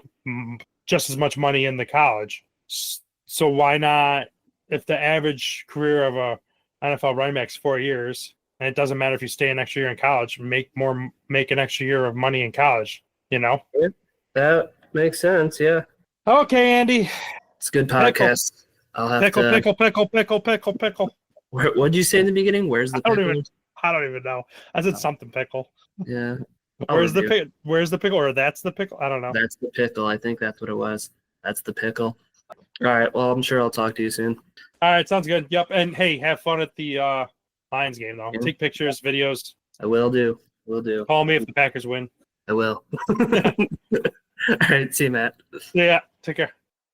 just as much money in the college. So why not? If the average career of a NFL running back is 4 years, and it doesn't matter if you stay an extra year in college. Make an extra year of money in college. That makes sense. Yeah, Okay, Andy. it's a good podcast. I'll have Pickle, to. pickle. What'd you say in the beginning? Where's the pickle? I don't even know. I said something pickle. Yeah. Where's the pickle? Or that's the pickle? I don't know. That's the pickle. I think that's what it was. That's the pickle. All right. Well, I'm sure I'll talk to you soon. All right, sounds good. Yep. And hey, have fun at the Lions game though. Yeah. Take pictures, videos. I will do. Will do. Call me if the Packers win. I will. All right. See you, Matt. Yeah. Take care.